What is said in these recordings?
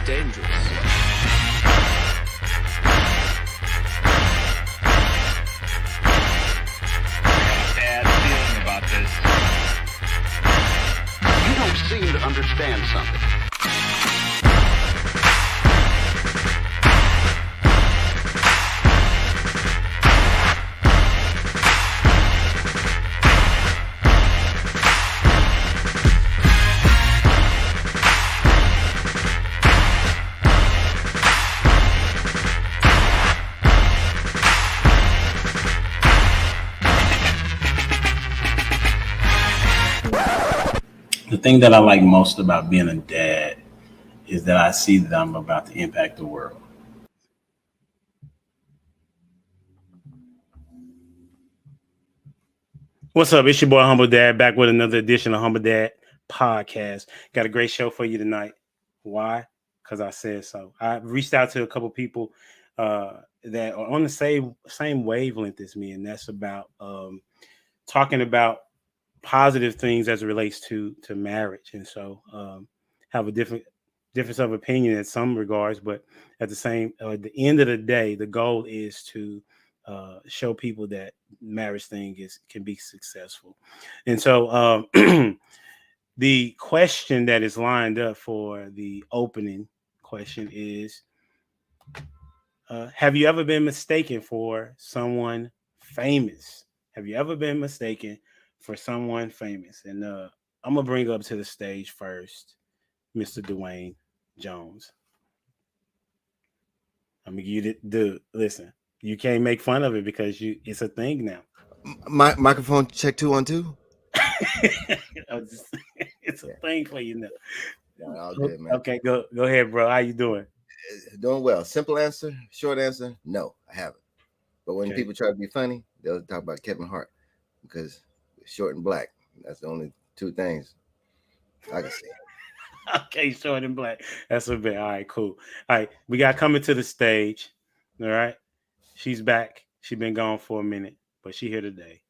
dangerous. Bad feeling about this. You don't seem to understand something. The thing that I like most about being a dad is that I see that I'm about to impact the world. What's up? It's your boy Humble Dad back with another edition of Humble Dad Podcast. Got a great show for you tonight. Why? Because I said so. I reached out to a couple people that are on the same wavelength as me, and that's about talking about positive things as it relates to marriage. And so have a difference of opinion in some regards, but at the end of the day, the goal is to show people that marriage thing can be successful. And so the question that is lined up for the opening question is, have you ever been mistaken for someone famous? Have you ever been mistaken for someone famous? And I'm gonna bring up to the stage first, Mr. Dwayne Jones. I'm gonna give you listen. You can't make fun of it because it's a thing now. My microphone check 2 1 2. It's a thing for you now. Yeah, all good, man. Okay, go ahead, bro. How you doing? Doing well. Simple answer, short answer, no, I haven't. But when people try to be funny, they'll talk about Kevin Hart because it's short and black. That's the only two things I can see. Okay, short and black. That's a bit. All right, cool. All right, we got coming to the stage. All right, she's back. She's been gone for a minute, but she here today.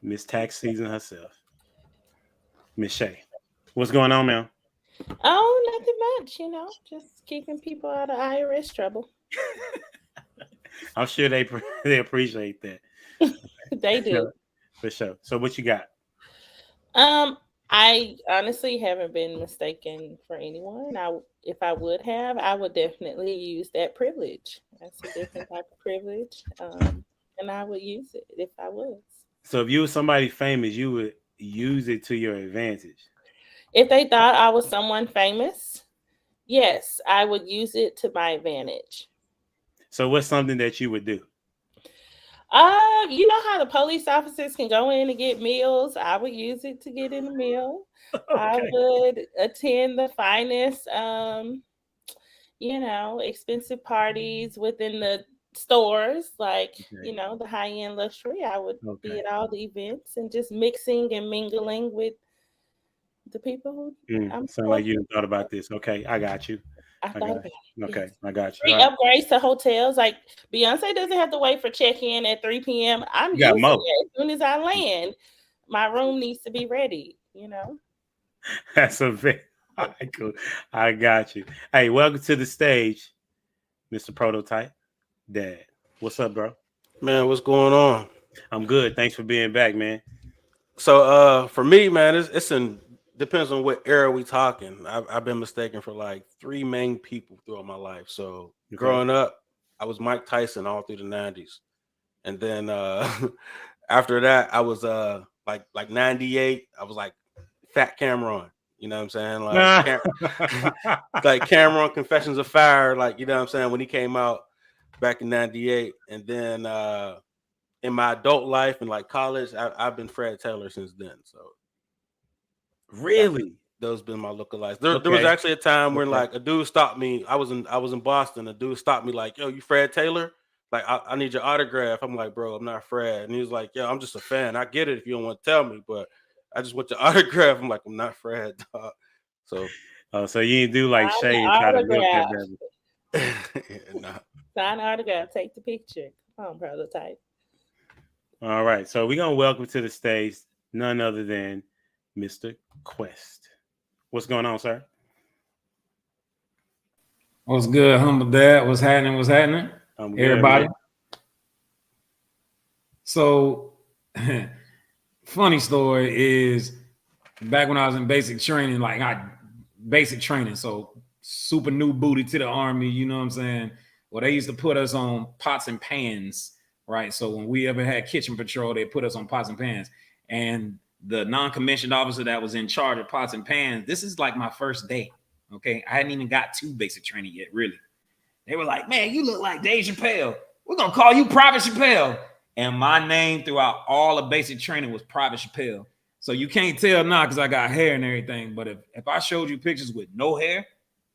Miss Tax Season herself, Miss Shay. What's going on, man? Oh, nothing much, just keeping people out of IRS trouble. I'm sure they appreciate that. They do. For sure. So what you got? I honestly haven't been mistaken for anyone. If I would have, I would definitely use that privilege. That's a different type of privilege. And I would use it if I was. So if you were somebody famous, you would use it to your advantage. If they thought I was someone famous, yes, I would use it to my advantage. So what's something that you would do? You know how the police officers can go in and get meals? I would use it to get in a meal. Okay. I would attend the finest, expensive parties within the stores, like, the high-end luxury. I would be at all the events and just mixing and mingling with the people who sound like you thought about this. Okay, I got you. I thought about it. Okay, yes. I got you. Free upgrades to hotels. Like Beyonce doesn't have to wait for check-in at 3 p.m. I'm using it as soon as I land. My room needs to be ready, That's a very cool. I got you. Hey, welcome to the stage, Mr. Prototype Dad. What's up, bro? Man, what's going on? I'm good. Thanks for being back, man. So for me, man, it's depends on what era we talking. I've been mistaken for like 3 main people throughout my life. So growing up, I was Mike Tyson all through the 90s. And then after that, I was like 98, I was like Fat Cameron. You know what I'm saying? Like Cameron Confessions of Fire, like, you know what I'm saying, when he came out back in 98. And then in my adult life and like college, I've been Fred Taylor since then. So really, those been my lookalikes. There was actually a time when like a dude stopped me. I was in Boston. A dude stopped me like, "Yo, you Fred Taylor? Like, I need your autograph." I'm like, "Bro, I'm not Fred." And he was like, "Yo, I'm just a fan. I get it if you don't want to tell me, but I just want your autograph." I'm like, "I'm not Fred, dog." So, so you didn't do like Shay and try to milk that baby. No. Sign autograph, take the picture. Come on, Prototype. All right, so we're gonna welcome to the stage none other than Mr. Quest. What's going on, sir? What's good, humble dad? What's happening? What's happening? Everybody. Good, So, funny story is back when I was in basic training, so super new booty to the army, you know what I'm saying? Well, they used to put us on pots and pans, right? So when we ever had kitchen patrol, they put us on pots and pans. And the non-commissioned officer that was in charge of pots and pans, this is like my first day, okay? I hadn't even got to basic training yet, really. They were like, man, you look like Dave Chappelle. We're going to call you Private Chappelle. And my name throughout all of basic training was Private Chappelle. So you can't tell now because I got hair and everything. But if I showed you pictures with no hair,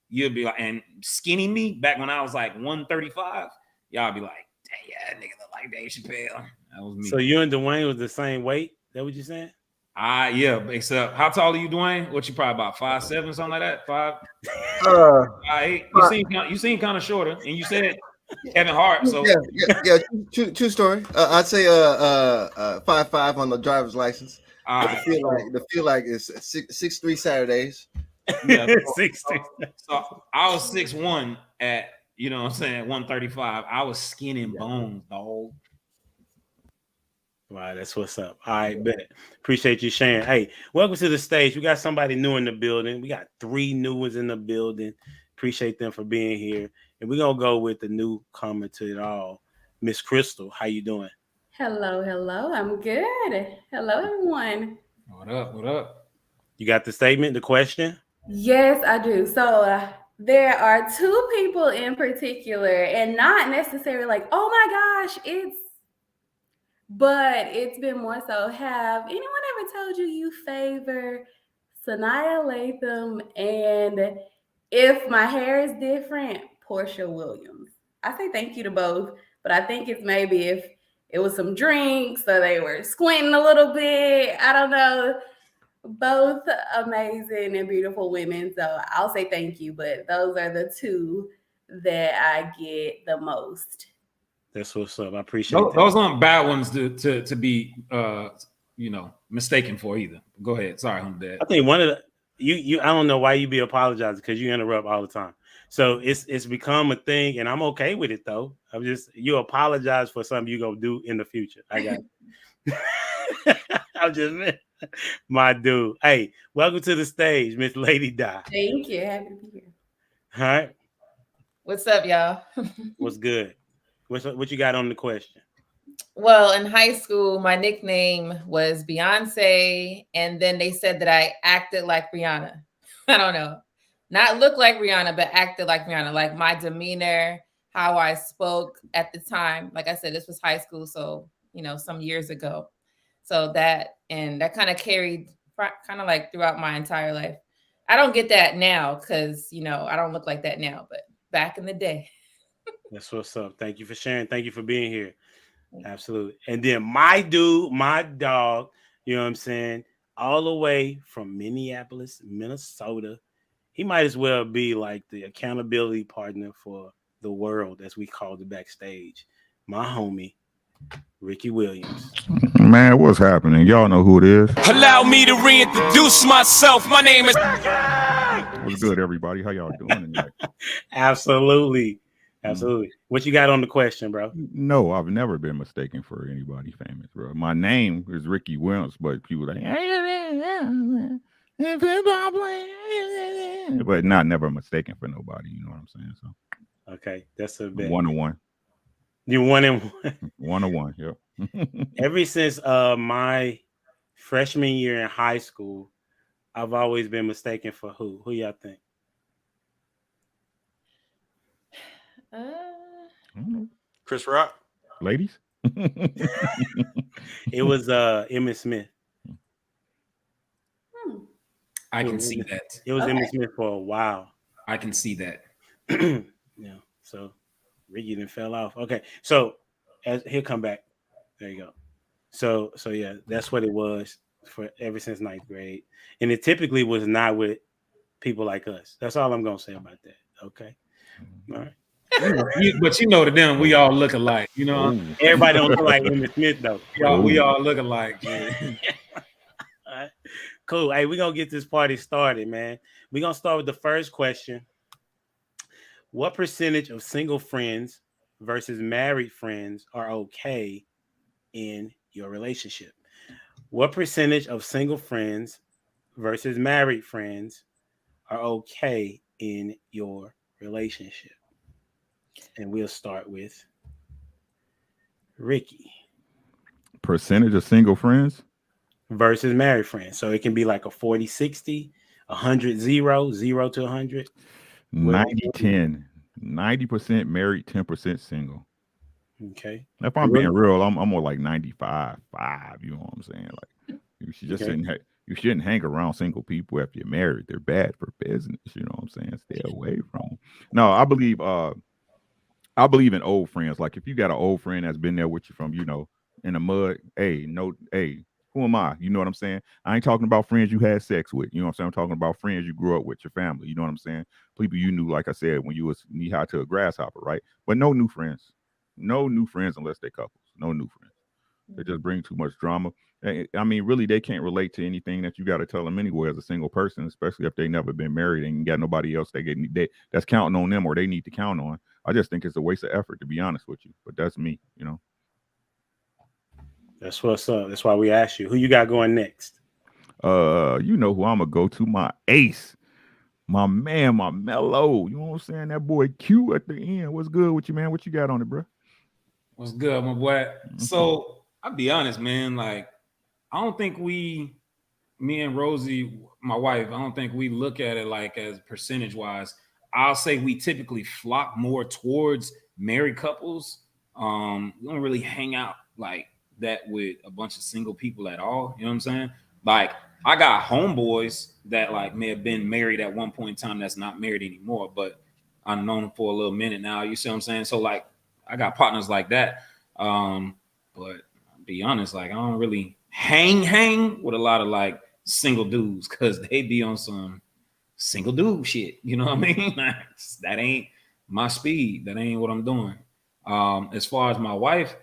you'd be like, and skinny me back when I was like 135, y'all be like, dang, yeah, that nigga look like Dave Chappelle. That was me. So you and Dwayne was the same weight? That what you saying? Yeah, except how tall are you, Dwayne? What you probably about 5'7", something like that? 5? 5'8". You seem kind of shorter, and you said Kevin Hart. So yeah. True story. I'd say 5'5" on the driver's license. The feel like it's 6'3" Saturdays. Yeah, 6'3". So I was 6'1" at, you know what I'm saying, 135. I was skin and bones, dog. Wow, that's what's up. All right, bet. Appreciate you sharing. Hey, welcome to the stage. We got somebody new in the building. We got 3 new ones in the building. Appreciate them for being here. And we're gonna go with the newcomer to it all, Miss Crystal. How you doing? Hello. I'm good. Hello, everyone. What up? You got the statement, the question? Yes, I do. So there are 2 people in particular, and not necessarily like, oh my gosh, but it's been more so. Have anyone ever told you favor Sanaya Latham and if my hair is different, Portia Williams? I say thank you to both, but I think it's maybe if it was some drinks or they were squinting a little bit. I don't know. Both amazing and beautiful women. So I'll say thank you, but those are the 2 that I get the most. That's what's up. I appreciate that. Those aren't bad ones to be mistaken for either. Go ahead. Sorry, I'm dead. I think one of the I don't know why you be apologizing because you interrupt all the time. So it's become a thing, and I'm okay with it though. You apologize for something you gonna do in the future. I got it. I'm just my dude. Hey, welcome to the stage, Miss Lady Di. Thank you. Happy to be here. All right. What's up, y'all? What's good? What you got on the question? Well, in high school, my nickname was Beyonce, and then they said that I acted like Rihanna. I don't know. Not look like Rihanna, but acted like Rihanna. Like my demeanor, how I spoke at the time. Like I said, this was high school, so, some years ago. So that kind of carried kind of like throughout my entire life. I don't get that now because, I don't look like that now, but back in the day. That's what's up. Thank you for sharing. Thank you for being here. Absolutely. And then my dude, my dog, you know what I'm saying? All the way from Minneapolis, Minnesota. He might as well be like the accountability partner for the world, as we call it backstage. My homie, Ricky Williams. Man, what's happening? Y'all know who it is. Allow me to reintroduce myself. My name is... What's good, everybody? How y'all doing tonight? Absolutely. What you got on the question, bro? No, I've never been mistaken for anybody famous, bro. My name is Ricky Williams, but people like, but never mistaken for nobody. You know what I'm saying? So, okay, that's a bit 1-on-1. You're 1-1. 1-on-1. Yep. Ever since my freshman year in high school, I've always been mistaken for who? Who y'all think? Chris Rock. Ladies. It was Emmitt Smith. I can see that. It was Emmitt Smith for a while. I can see that. Yeah. So Ricky then fell off. Okay. So he'll come back. There you go. So yeah, that's what it was for ever since 9th grade. And it typically was not with people like us. That's all I'm gonna say about that. Okay. All right. But to them, we all look alike. Everybody don't look like Emmitt Smith though. We all look alike. Yeah. All right. Cool. Hey, we're gonna get this party started, man. We're gonna start with the first question. What percentage of single friends versus married friends are okay in your relationship? What percentage of single friends versus married friends are okay in your relationship? And we'll start with Ricky. Percentage of single friends versus married friends. So it can be like a 40-60, 100-0, 0 to 100. 90-10. 90% married, 10% single. Okay. If I'm being real, I'm more like 95-5. You know what I'm saying? Like you should just you shouldn't hang around single people after you're married. They're bad for business. You know what I'm saying? Stay away from them. No, I believe in old friends. Like if you got an old friend that's been there with you from, in the mud, who am I? You know what I'm saying? I ain't talking about friends you had sex with. You know what I'm saying? I'm talking about friends you grew up with, your family. You know what I'm saying? People you knew, like I said, when you was knee high to a grasshopper, right? But no new friends. No new friends unless they're couples. No new friends. They just bring too much drama. I mean, really, they can't relate to anything that you got to tell them anyway as a single person, especially if they never been married and got nobody else that's counting on them or they need to count on. I just think it's a waste of effort, to be honest with you. But that's me, That's what's up. That's why we asked you. Who you got going next? You know who I'm going to go to? My ace. My man, my mellow. You know what I'm saying? That boy Q at the end. What's good with you, man? What you got on it, bro? What's good, my boy? So I'll be honest, man. Like, I don't think me and Rosie, my wife, I don't think we look at it like as percentage wise. I'll say we typically flock more towards married couples. We don't really hang out like that with a bunch of single people at all. You know what I'm saying? Like, I got homeboys that like may have been married at one point in time that's not married anymore, but I've known them for a little minute now. You see what I'm saying? So like, I got partners like that. But I'll be honest, like I don't really hang with a lot of like single dudes because they be on some single dude shit. You know what I mean? That ain't my speed. That ain't what I'm doing. As far as my wife,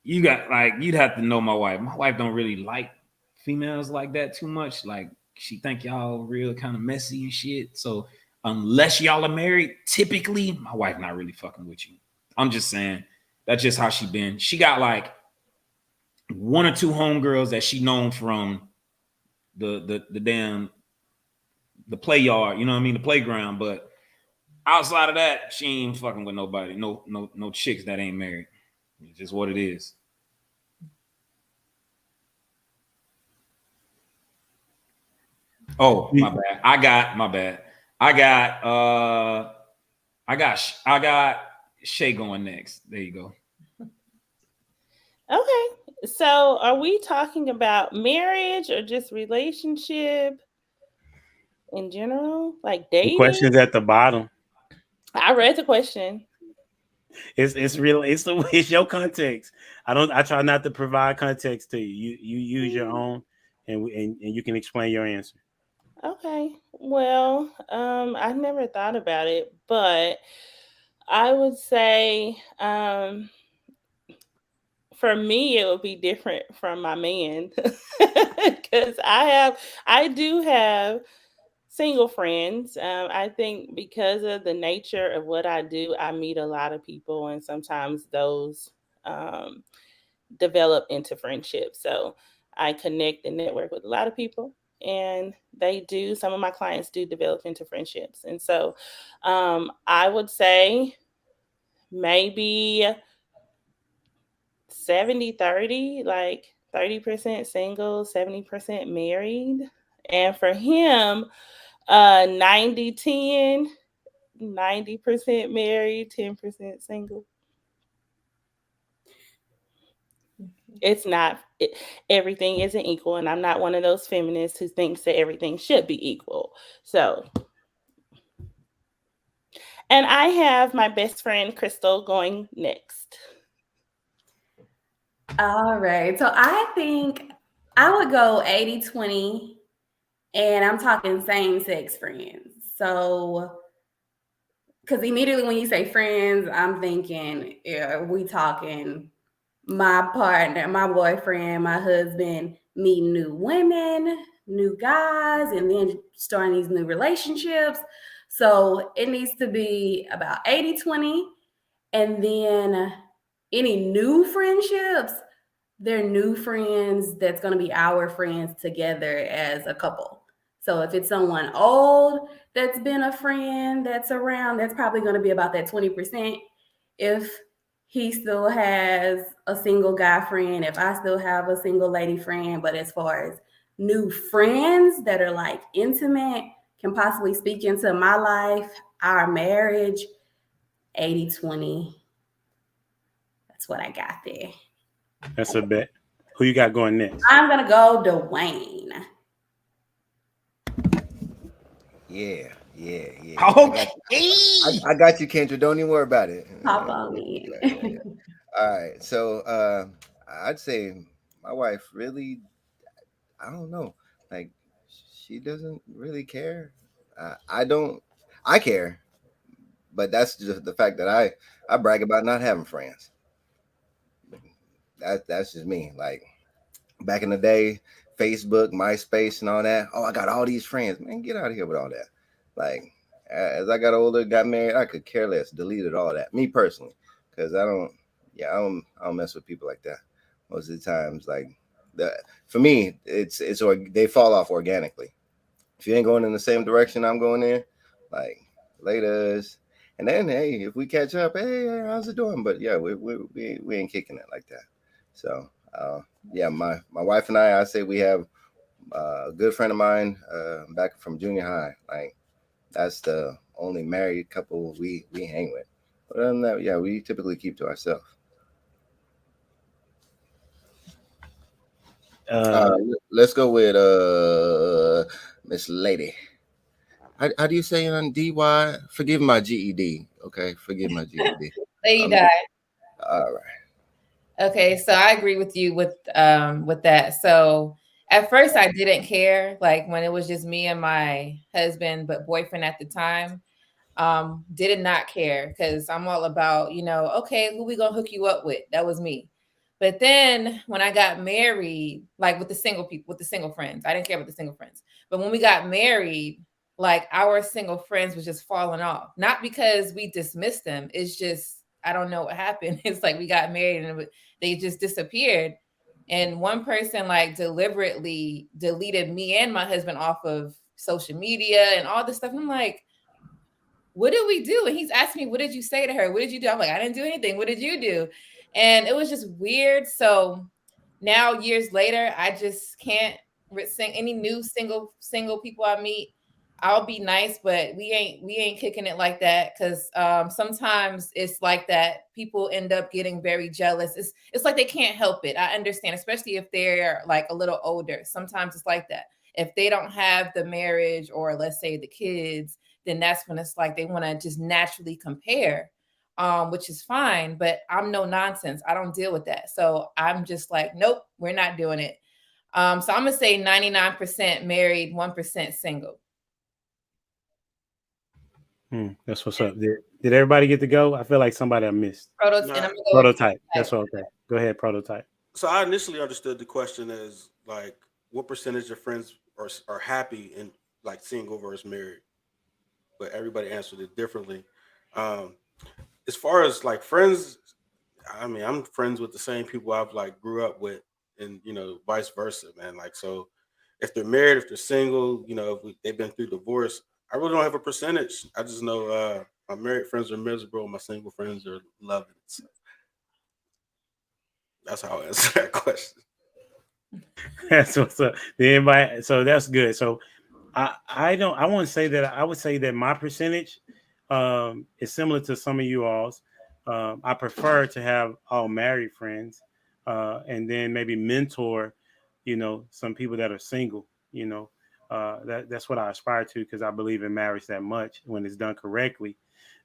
you'd have to know my wife. My wife don't really like females like that too much. Like she think y'all real kind of messy and shit. So unless y'all are married, typically my wife not really fucking with you. I'm just saying that's just how she been. She got like one or two homegirls that she known from the play yard, you know what I mean, the playground. But outside of that, she ain't fucking with nobody. No chicks that ain't married. It's just what it is. Oh, my bad. I got Shay going next. There you go. Okay. So are we talking about marriage or just relationship in general? Like dating? The question's at the bottom. I read the question. It's your context. I try not to provide context to you. You use your own and you can explain your answer. Okay. Well, I never thought about it, but I would say for me it would be different from my man because I do have single friends. I think because of the nature of what I do, I meet a lot of people, and sometimes those develop into friendships. So I connect and network with a lot of people, and some of my clients do develop into friendships. And so I would say maybe 70-30, like 30% single, 70% married. And for him, 90-10, 90% married, 10% single. It's not, everything isn't equal. And I'm not one of those feminists who thinks that everything should be equal. So, and I have my best friend, Crystal, going next. All right. So I think I would go 80-20, and I'm talking same-sex friends. So, because immediately when you say friends, I'm thinking, we talking my partner, my boyfriend, my husband, meeting new women, new guys, and then starting these new relationships. So it needs to be about 80-20. And then any new friendships, they're new friends that's going to be our friends together as a couple. So if it's someone old that's been a friend that's around, that's probably going to be about that 20%. If he still has a single guy friend, if I still have a single lady friend, but as far as new friends that are like intimate, can possibly speak into my life, our marriage, 80-20. That's what I got there. That's a bet. Who you got going next? I'm gonna go Dwayne. Yeah. Okay. I got you, Kendra. Don't even worry about it. Hop on in. All right. So I'd say my wife really, I don't know, like she doesn't really care. I care, but that's just the fact that I brag about not having friends. That's just me. Like back in the day, Facebook, MySpace, and all that. Oh, I got all these friends. Man, get out of here with all that. Like as I got older, got married, I could care less. Deleted all that. Me personally, because I don't mess with people like that. Most of the times, like for me, they fall off organically. If you ain't going in the same direction I'm going in, like laters. And then hey, if we catch up, hey, how's it doing? But yeah, we ain't kicking it like that. So yeah, my wife and I say we have a good friend of mine back from junior high. Like that's the only married couple we hang with. But other than that, yeah, we typically keep to ourselves. Let's go with Miss Lady. How do you say it on DY? Forgive my GED. Okay, forgive my GED. Lady Di. All right. Okay, so I agree with you with that. So at first I didn't care, like when it was just me and my husband, but boyfriend at the time, did not care because I'm all about, okay, who we gonna hook you up with? That was me. But then when I got married, like with the single people, with the single friends, I didn't care about the single friends. But when we got married, like our single friends was just falling off. Not because we dismissed them. It's just, I don't know what happened. It's like we got married and they just disappeared. And one person like deliberately deleted me and my husband off of social media and all this stuff. I'm like, what did we do? And he's asking me, what did you say to her? What did you do? I'm like, I didn't do anything. What did you do? And it was just weird. So now years later, I just can't sing any new single people I meet. I'll be nice, but we ain't kicking it like that because sometimes it's like that. People end up getting very jealous. It's like they can't help it. I understand, especially if they're like a little older. Sometimes it's like that. If they don't have the marriage or let's say the kids, then that's when it's like they want to just naturally compare, which is fine. But I'm no nonsense. I don't deal with that. So I'm just like, nope, we're not doing it. So I'm gonna say 99% married, 1% single. That's what's up. Did everybody get to go? I feel like somebody I missed. Prototype. That's what. Okay. Go ahead, Prototype. So I initially understood the question as like, what percentage of friends are happy in like single versus married? But everybody answered it differently. As far as like friends, I mean, I'm friends with the same people I've like grew up with, and vice versa, man. Like, so if they're married, if they're single, if they've been through divorce, I really don't have a percentage. I just know my married friends are miserable, my single friends are loving it. So that's how I answer that question. That's what's up. So that's good. So I won't say that. I would say that my percentage is similar to some of you all's. I prefer to have all married friends, and then maybe mentor, some people that are single. That's what I aspire to because I believe in marriage that much when it's done correctly.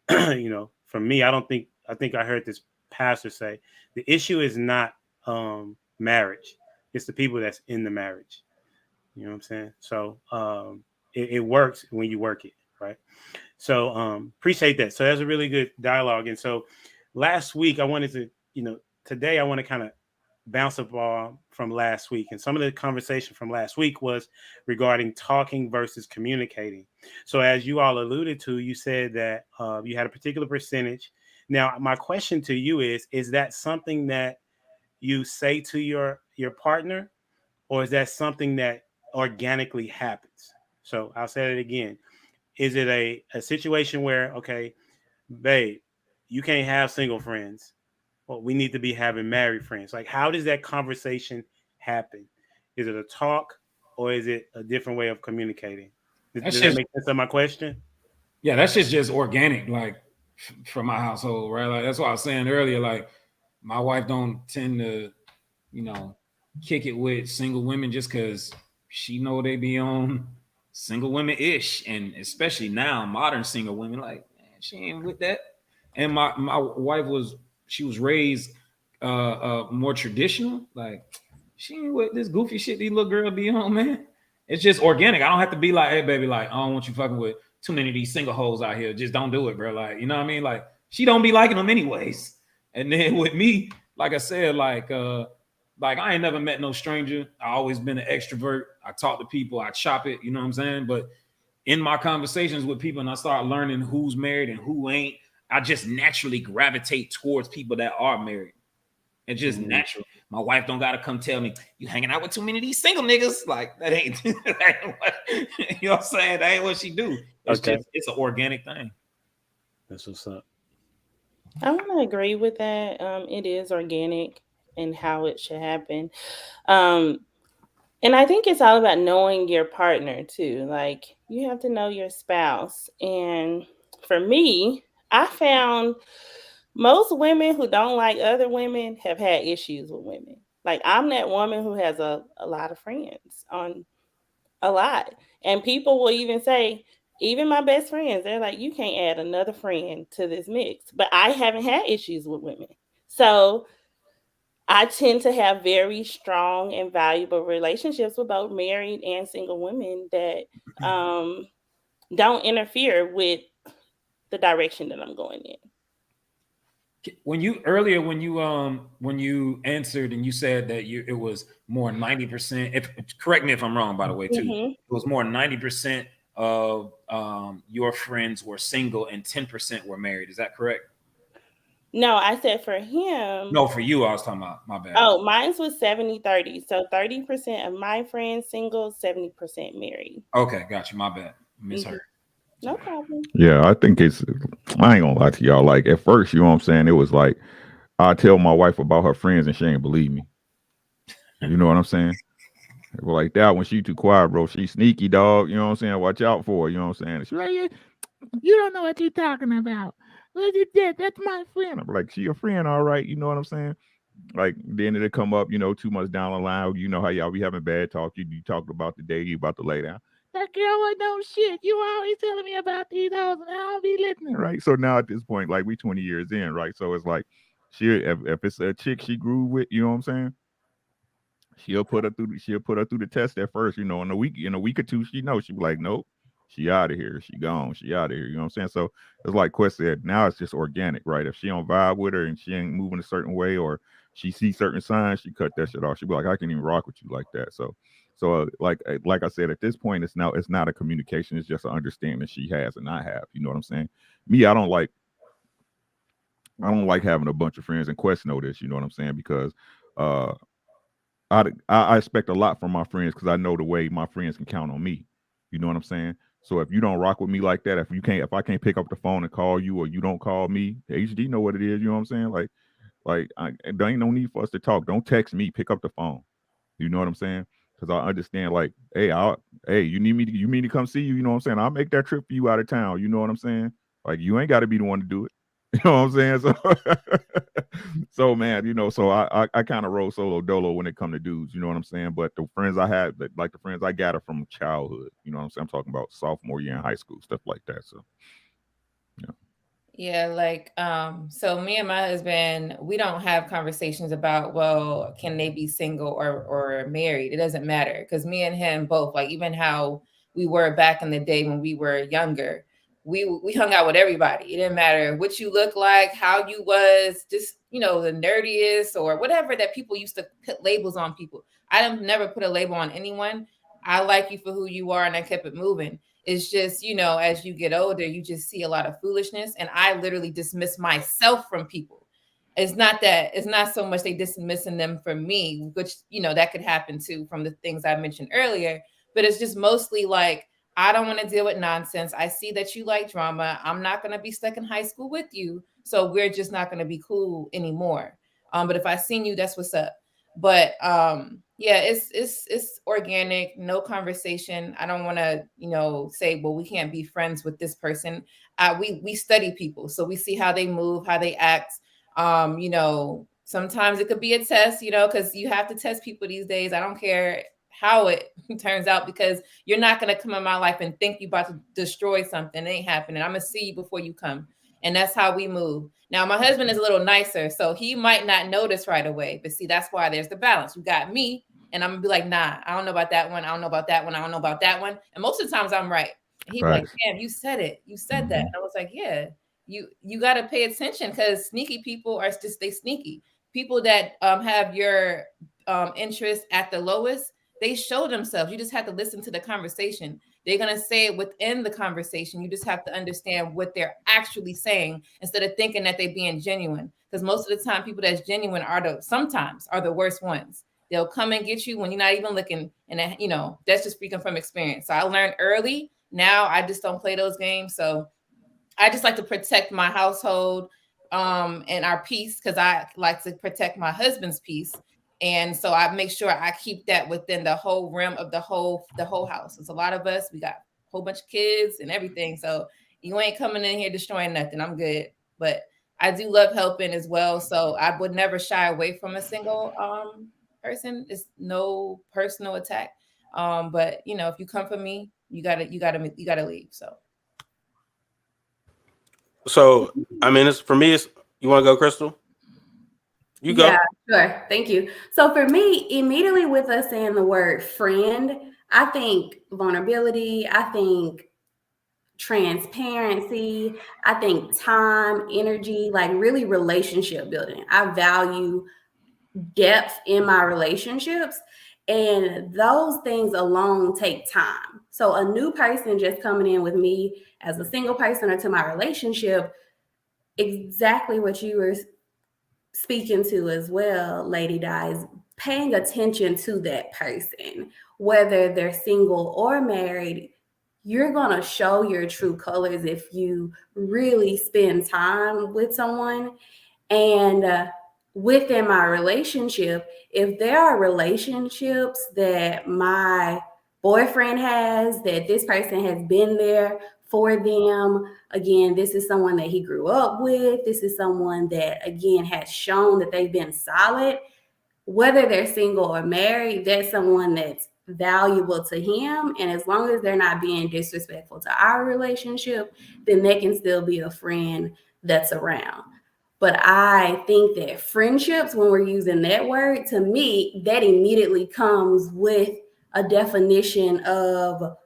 For me, I think I heard this pastor say the issue is not marriage. It's the people that's in the marriage. You know what I'm saying? So it works when you work it, right? So appreciate that. So that's a really good dialogue. And so last week I wanted to, today I want to kind of bounce a ball from last week, and some of the conversation from last week was regarding talking versus communicating. So as you all alluded to, you said that you had a particular percentage. Now, my question to you is that something that you say to your partner, or is that something that organically happens? So I'll say it again. Is it a situation where, okay, babe, you can't have single friends, well, we need to be having married friends? Like, how does that conversation happen? Is it a talk, or is it a different way of communicating? Does that make sense of my question? Yeah, that's just organic, like for my household, right? Like that's what I was saying earlier. Like my wife don't tend to, kick it with single women just because she know they be on single women ish, and especially now modern single women, like man, she ain't with that. And my wife was raised more traditional, like she ain't with this goofy shit these little girls be on, man. It's just organic. I don't have to be like, hey baby, like I don't want you fucking with too many of these single hoes out here. Just don't do it, bro. Like, you know what I mean? Like she don't be liking them anyways. And then with me, like I said, like I ain't never met no stranger. I always been an extrovert. I talk to people, I chop it, you know what I'm saying? But in my conversations with people and I start learning who's married and who ain't, I just naturally gravitate towards people that are married. It's just natural. My wife don't gotta come tell me you hanging out with too many of these single niggas. Like that ain't, you know what I'm saying? That ain't what she do. It's just it's an organic thing. That's what's up. I want to agree with that. It is organic and how it should happen. And I think it's all about knowing your partner too. Like you have to know your spouse. And for me, I found most women who don't like other women have had issues with women. Like I'm that woman who has a lot of friends on a lot. And people will even say, even my best friends, they're like, you can't add another friend to this mix. But I haven't had issues with women. So I tend to have very strong and valuable relationships with both married and single women that don't interfere with the direction that I'm going in. When you answered and you said that it was more 90%, if correct me if I'm wrong, by the way, too, it was more 90% of your friends were single and 10% were married. Is that correct? No, I said for him. No, for you, I was talking about, my bad. Oh, mine was 70-30. So 30% of my friends single, 70% married. Okay, got you. My bad. Misheard. No problem. Yeah, I think I ain't gonna lie to y'all. Like at first, you know what I'm saying? It was like I tell my wife about her friends and she ain't believe me. You know what I'm saying? They were like that when she too quiet, bro. She sneaky, dog. You know what I'm saying? Watch out for her. You know what I'm saying? She's like, you don't know what you're talking about. That's my friend. I'm like, she your friend, all right. You know what I'm saying? Like then it'll come up, 2 months down the line. You know how y'all be having bad talk. You talk about the day you about to lay down. That girl was no shit. You always telling me about these hoes and I don't be listening. Right. So now at this point, like we 20 years in, right? So it's like if it's a chick she grew with, you know what I'm saying? She'll put her through the test at first, in a week or two, she knows. She be like, nope, she out of here. She gone. She out of here. You know what I'm saying? So it's like Quest said, now it's just organic, right? If she don't vibe with her and she ain't moving a certain way or she sees certain signs, she cut that shit off. She be like, I can't even rock with you like that. So like I said, at this point, it's not a communication. It's just an understanding she has and I have. You know what I'm saying? Me, I don't like having a bunch of friends, and Quest know this. You know what I'm saying? Because I expect a lot from my friends because I know the way my friends can count on me. You know what I'm saying? So if you don't rock with me like that, if I can't pick up the phone and call you, or you don't call me, HD know what it is. You know what I'm saying? Like there ain't no need for us to talk. Don't text me. Pick up the phone. You know what I'm saying? Because I understand, like, hey, you need me to come see you. You know what I'm saying? I'll make that trip for you out of town. You know what I'm saying? Like, you ain't got to be the one to do it. You know what I'm saying? So man, so I kind of roll solo dolo when it come to dudes. You know what I'm saying? But the friends I had, like the friends I got, are from childhood. You know what I'm saying? I'm talking about sophomore year in high school, stuff like that. So yeah. Yeah, like so me and my husband, we don't have conversations about, well, can they be single or married? It doesn't matter, because me and him both, like, even how we were back in the day when we were younger, we hung out with everybody. It didn't matter what you look like, how you was, just, you know, the nerdiest or whatever that people used to put labels on people. I never put a label on anyone. I like you for who you are, and I kept it moving. It's just, you know, as you get older, you just see a lot of foolishness, and I literally dismiss myself from people. It's not so much they dismissing them from me, which, you know, that could happen too from the things I mentioned earlier, but it's just mostly like, I don't want to deal with nonsense. I see that you like drama. I'm not going to be stuck in high school with you. So we're just not going to be cool anymore. But if I seen you, that's what's up. But yeah, it's organic, no conversation. I don't want to, you know, say, well, we can't be friends with this person. We study people. So we see how they move, how they act. You know, sometimes it could be a test, you know, because you have to test people these days. I don't care how it turns out, because you're not going to come in my life and think you're about to destroy something. It ain't happening. I'm going to see you before you come. And that's how we move. Now, my husband is a little nicer, so he might not notice right away. But see, that's why there's the balance. You got me, and I'm going to be like, nah, I don't know about that one. I don't know about that one. I don't know about that one. And most of the times I'm right. And he'd be like, damn, you said it. You said that. And I was like, yeah, you got to pay attention, because sneaky people are just, they sneaky. People that have your interest at the lowest, they show themselves. You just have to listen to the conversation. They're going to say it within the conversation. You just have to understand what they're actually saying instead of thinking that they're being genuine. Because most of the time, people that's genuine sometimes are the worst ones. They'll come and get you when you're not even looking. And, you know, that's just speaking from experience. So I learned early. Now I just don't play those games. So I just like to protect my household and our peace, because I like to protect my husband's peace. And so I make sure I keep that within the whole realm of the whole house. It's a lot of us. We got a whole bunch of kids and everything. So you ain't coming in here destroying nothing. I'm good. But I do love helping as well. So I would never shy away from a single person. It's no personal attack. But you know, if you come for me, you gotta leave. So I mean, it's for me. It's, you want to go, Crystal? You go. Yeah, sure. Thank you. So for me, immediately with us saying the word friend, I think vulnerability, I think transparency, I think time, energy, like really relationship building. I value depth in my relationships, and those things alone take time. So a new person just coming in with me as a single person or to my relationship, exactly what you were speaking to as well, Lady Di, is paying attention to that person, whether they're single or married. You're going to show your true colors if you really spend time with someone. And within my relationship, if there are relationships that my boyfriend has, that this person has been there for them, again, this is someone that he grew up with, this is someone that, again, has shown that they've been solid, whether they're single or married, that's someone that's valuable to him. And as long as they're not being disrespectful to our relationship, then they can still be a friend that's around. But I think that friendships, when we're using that word, to me, that immediately comes with a definition of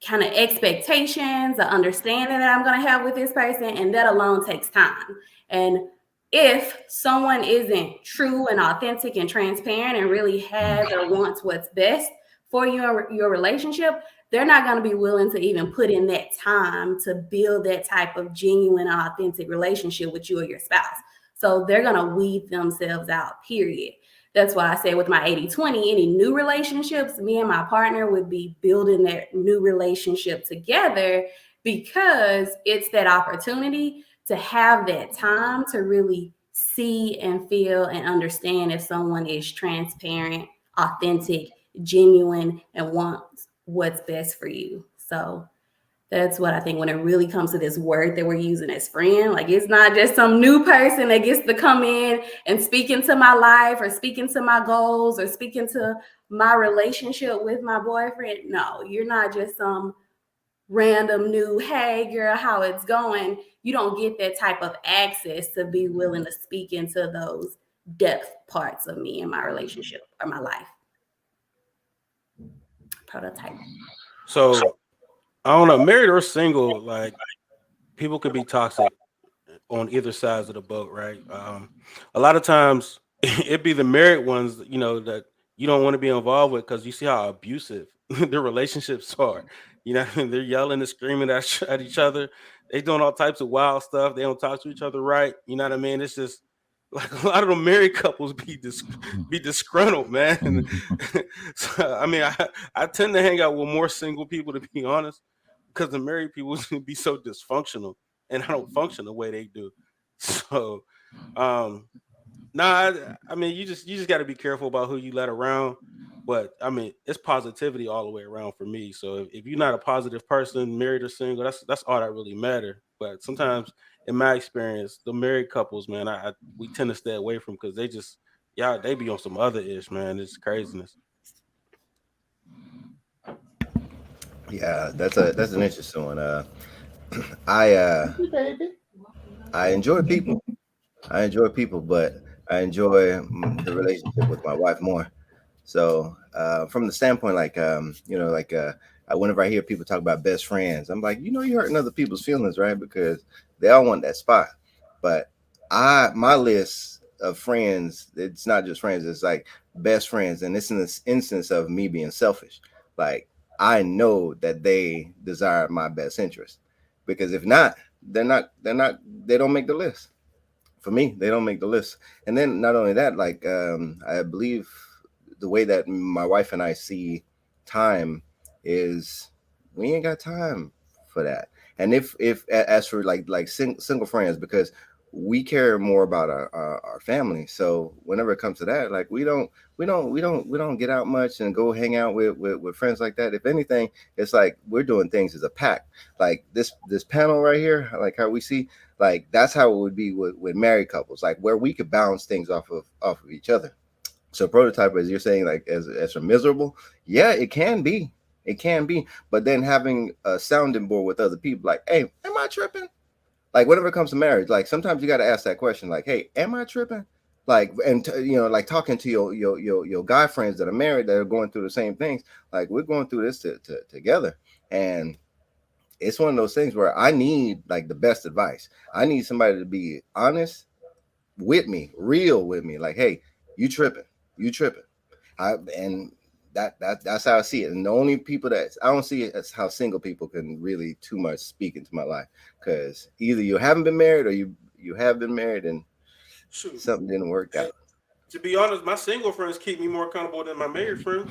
kind of expectations, an understanding that I'm going to have with this person, and that alone takes time. And if someone isn't true and authentic and transparent and really has or wants what's best for your relationship, they're not going to be willing to even put in that time to build that type of genuine, authentic relationship with you or your spouse. So they're going to weed themselves out, period. That's why I say with my 80-20, any new relationships, me and my partner would be building that new relationship together, because it's that opportunity to have that time to really see and feel and understand if someone is transparent, authentic, genuine, and wants what's best for you. So that's what I think when it really comes to this word that we're using as friend. Like, it's not just some new person that gets to come in and speak into my life or speak into my goals or speak into my relationship with my boyfriend. No, you're not just some random new, hey girl, how it's going. You don't get that type of access to be willing to speak into those depth parts of me in my relationship or my life. Prototype. So I don't know, married or single, like people could be toxic on either sides of the boat, right? A lot of times it be the married ones, you know, that you don't want to be involved with because you see how abusive their relationships are. You know, they're yelling and screaming at each other. They doing all types of wild stuff. They don't talk to each other right. You know what I mean? It's just like a lot of the married couples be disgruntled, man. So, I mean, I tend to hang out with more single people, to be honest, because the married people be so dysfunctional, and I don't function the way they do. So, I mean, you just got to be careful about who you let around. But I mean, it's positivity all the way around for me. So if you're not a positive person, married or single, that's all that really matter. But sometimes, in my experience, the married couples, man, we tend to stay away from because they be on some other ish, man. It's craziness. Yeah, that's an interesting one. I enjoy people. But I enjoy the relationship with my wife more. So from the standpoint, whenever I hear people talk about best friends, I'm like, you're hurting other people's feelings, right? Because they all want that spot. But my list of friends, it's not just friends, it's like best friends. And it's in this instance of me being selfish. Like, I know that they desire my best interest, because if not, they don't make the list. For me, they don't make the list. And then not only that, like, I believe the way that my wife and I see time is we ain't got time for that. And if as for like single friends, because we care more about our family. So whenever it comes to that, like we don't get out much and go hang out with friends like that. If anything, it's like we're doing things as a pack. Like this panel right here, like how we see, like that's how it would be with married couples, like where we could bounce things off of each other. So prototype, as you're saying, like as for miserable, yeah, it can be, but then having a sounding board with other people, like, hey, am I tripping? Like whenever it comes to marriage, like sometimes you got to ask that question, like, hey, am I tripping? Like, and like talking to your guy friends that are married that are going through the same things, like we're going through this together. And it's one of those things where I need like the best advice. I need somebody to be honest with me, real with me. Like, hey, you tripping. And that's how I see it. And the only people that I don't see it as how single people can really too much speak into my life, because either you haven't been married or you have been married and something didn't work out. To be honest, my single friends keep me more accountable than my married friends.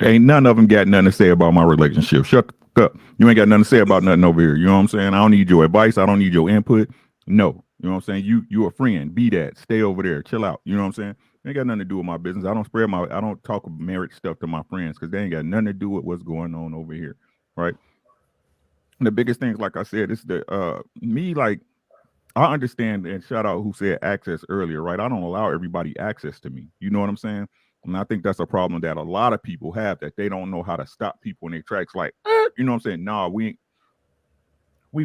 Ain't none of them got nothing to say about my relationship. Shut up. You ain't got nothing to say about nothing over here. You know what I'm saying? I don't need your advice. I don't need your input. No. You know what I'm saying? You a friend. Be that. Stay over there. Chill out. You know what I'm saying? Ain't got nothing to do with my business. I don't talk marriage stuff to my friends because they ain't got nothing to do with what's going on over here. Right. And the biggest things, like I said, is me, like, I understand, and shout out who said access earlier, right? I don't allow everybody access to me. You know what I'm saying? And I think that's a problem that a lot of people have, that they don't know how to stop people in their tracks. Like, you know what I'm saying? Nah, we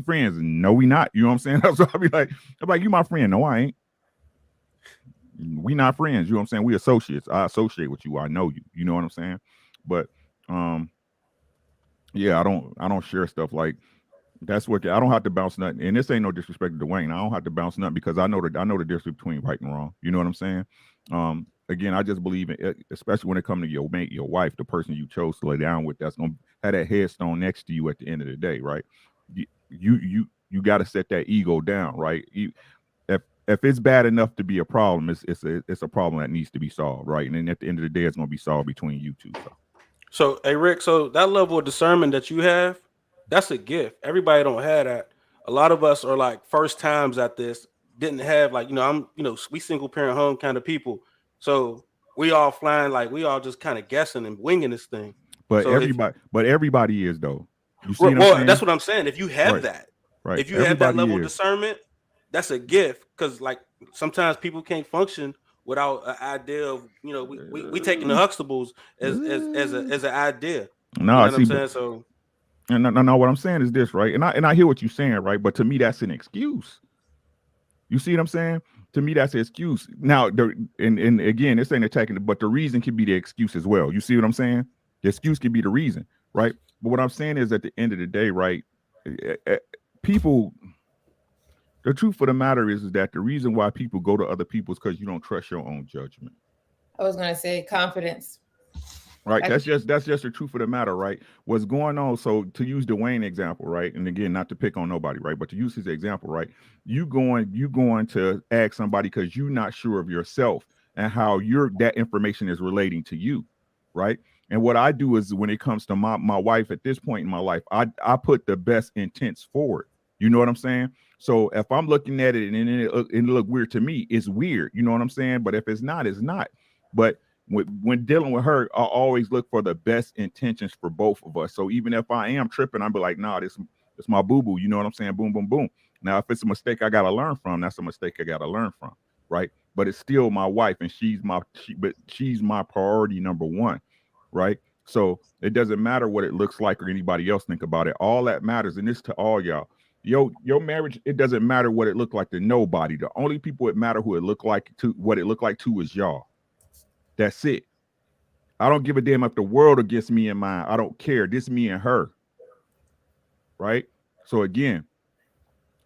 friends. No, we not. You know what I'm saying? So I'm like, you my friend. No, I ain't. We not friends. You know what I'm saying? We associates. I associate with you. I know you. You know what I'm saying? But yeah, I don't share stuff like that's what I don't have to bounce nothing. And this ain't no disrespect to Dwayne. I don't have to bounce nothing because I know the difference between right and wrong. You know what I'm saying? Again, I just believe in it, especially when it comes to your mate, your wife, the person you chose to lay down with, that's gonna have that headstone next to you at the end of the day, right? You got to set that ego down, right? If it's bad enough to be a problem, it's a problem that needs to be solved, right? And then at the end of the day, it's gonna be solved between you two. So, hey Rick, so that level of discernment that you have, that's a gift. Everybody don't have that. A lot of us are like first times at this, didn't have like, we single parent home kind of people. So we all flying, like we all just kind of guessing and winging this thing. But so everybody is though. You see what I'm saying? That's what I'm saying. If you have that, right. If you have that level of discernment, that's a gift. Because like sometimes people can't function without an idea of, we taking the Huxtables as an idea. No, you know what I'm saying? So no, what I'm saying is this, right? And I hear what you're saying, right? But to me, that's an excuse. You see what I'm saying? To me, that's an excuse. Now, and again, this ain't attacking it, but the reason can be the excuse as well. You see what I'm saying? The excuse can be the reason, right? But what I'm saying is, at the end of the day, right? People, The truth of the matter is that the reason why people go to other people is because you don't trust your own judgment. I was going to say confidence. Right. That's just the truth of the matter, right? What's going on. So to use Dwayne example, right? And again, not to pick on nobody, right? But to use his example, right? You going to ask somebody because you're not sure of yourself and how that information is relating to you, right? And what I do is when it comes to my wife at this point in my life, I put the best intents forward. You know what I'm saying? So if I'm looking at it and it look weird to me, it's weird. You know what I'm saying? But if it's not, it's not. But when dealing with her, I always look for the best intentions for both of us. So even if I am tripping, I'll be like, nah, this my boo-boo. You know what I'm saying? Boom, boom, boom. Now, if it's a mistake I got to learn from, that's a mistake I got to learn from, right? But it's still my wife, and she's my priority number one, right? So it doesn't matter what it looks like or anybody else think about it. All that matters, and this to all y'all, your marriage, it doesn't matter what it looked like to nobody. The only people it matter what it looked like to is y'all. That's it. I don't give a damn if the world against me and mine. I don't care. This me and her. Right? So again,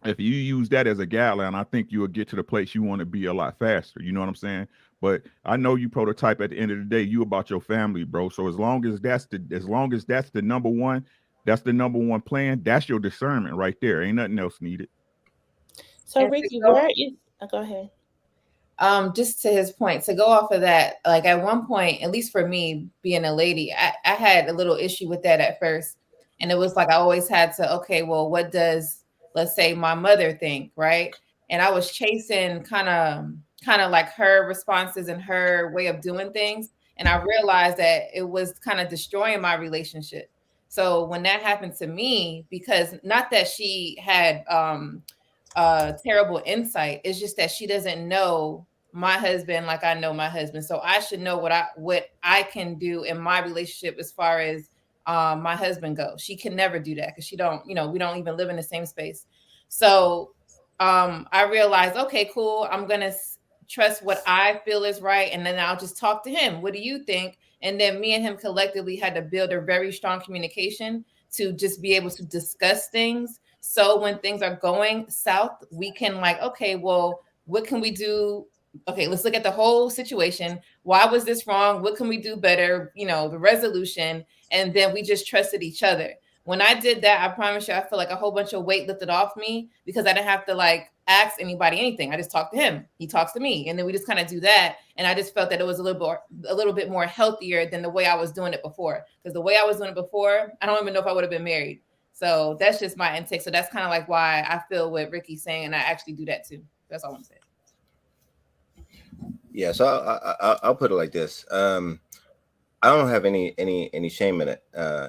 if you use that as a guideline, I think you will get to the place you want to be a lot faster. You know what I'm saying? But I know you prototype at the end of the day, you about your family, bro. So as long as that's the number one plan, that's your discernment right there. Ain't nothing else needed. So Ricky, where is go ahead. Just to his point, to go off of that, like at one point, at least for me being a lady, I had a little issue with that at first. And it was like, I always had to, okay, well, what does, let's say, my mother think, right? And I was chasing kind of like her responses and her way of doing things. And I realized that it was kind of destroying my relationship. So when that happened to me, because not that she had terrible insight, it's just that she doesn't know my husband like I know my husband. So I should know what I can do in my relationship as far as my husband goes. She can never do that because we don't even live in the same space. So I realized, okay, cool. I'm going to trust what I feel is right. And then I'll just talk to him. What do you think? And then me and him collectively had to build a very strong communication to just be able to discuss things. So when things are going south, we can like, okay, well, what can we do? Okay, let's look at the whole situation. Why was this wrong? What can we do better? You know, the resolution. And then we just trusted each other. When I did that, I promise you, I feel like a whole bunch of weight lifted off me because I didn't have to like ask anybody anything. I just talked to him. He talks to me. And then we just kind of do that. And I just felt that it was a little bit more healthier than the way I was doing it before. Because the way I was doing it before, I don't even know if I would have been married. So that's just my intake. So that's kind of like why I feel what Ricky's saying. And I actually do that too. That's all I'm saying. Yeah, so I'll put it like this. I don't have any shame in it,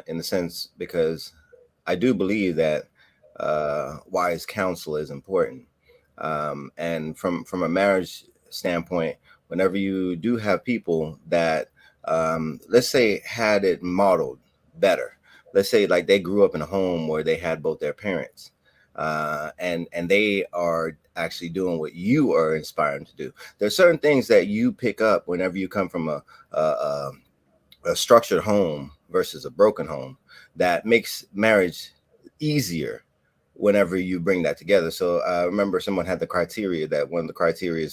in the sense, because I do believe that wise counsel is important. And from a marriage standpoint, whenever you do have people that, let's say, had it modeled better, let's say like they grew up in a home where they had both their parents, and they are actually doing what you are inspiring to do. There's certain things that you pick up whenever you come from a structured home versus a broken home that makes marriage easier whenever you bring that together. So I remember someone had the criteria that one of the criteria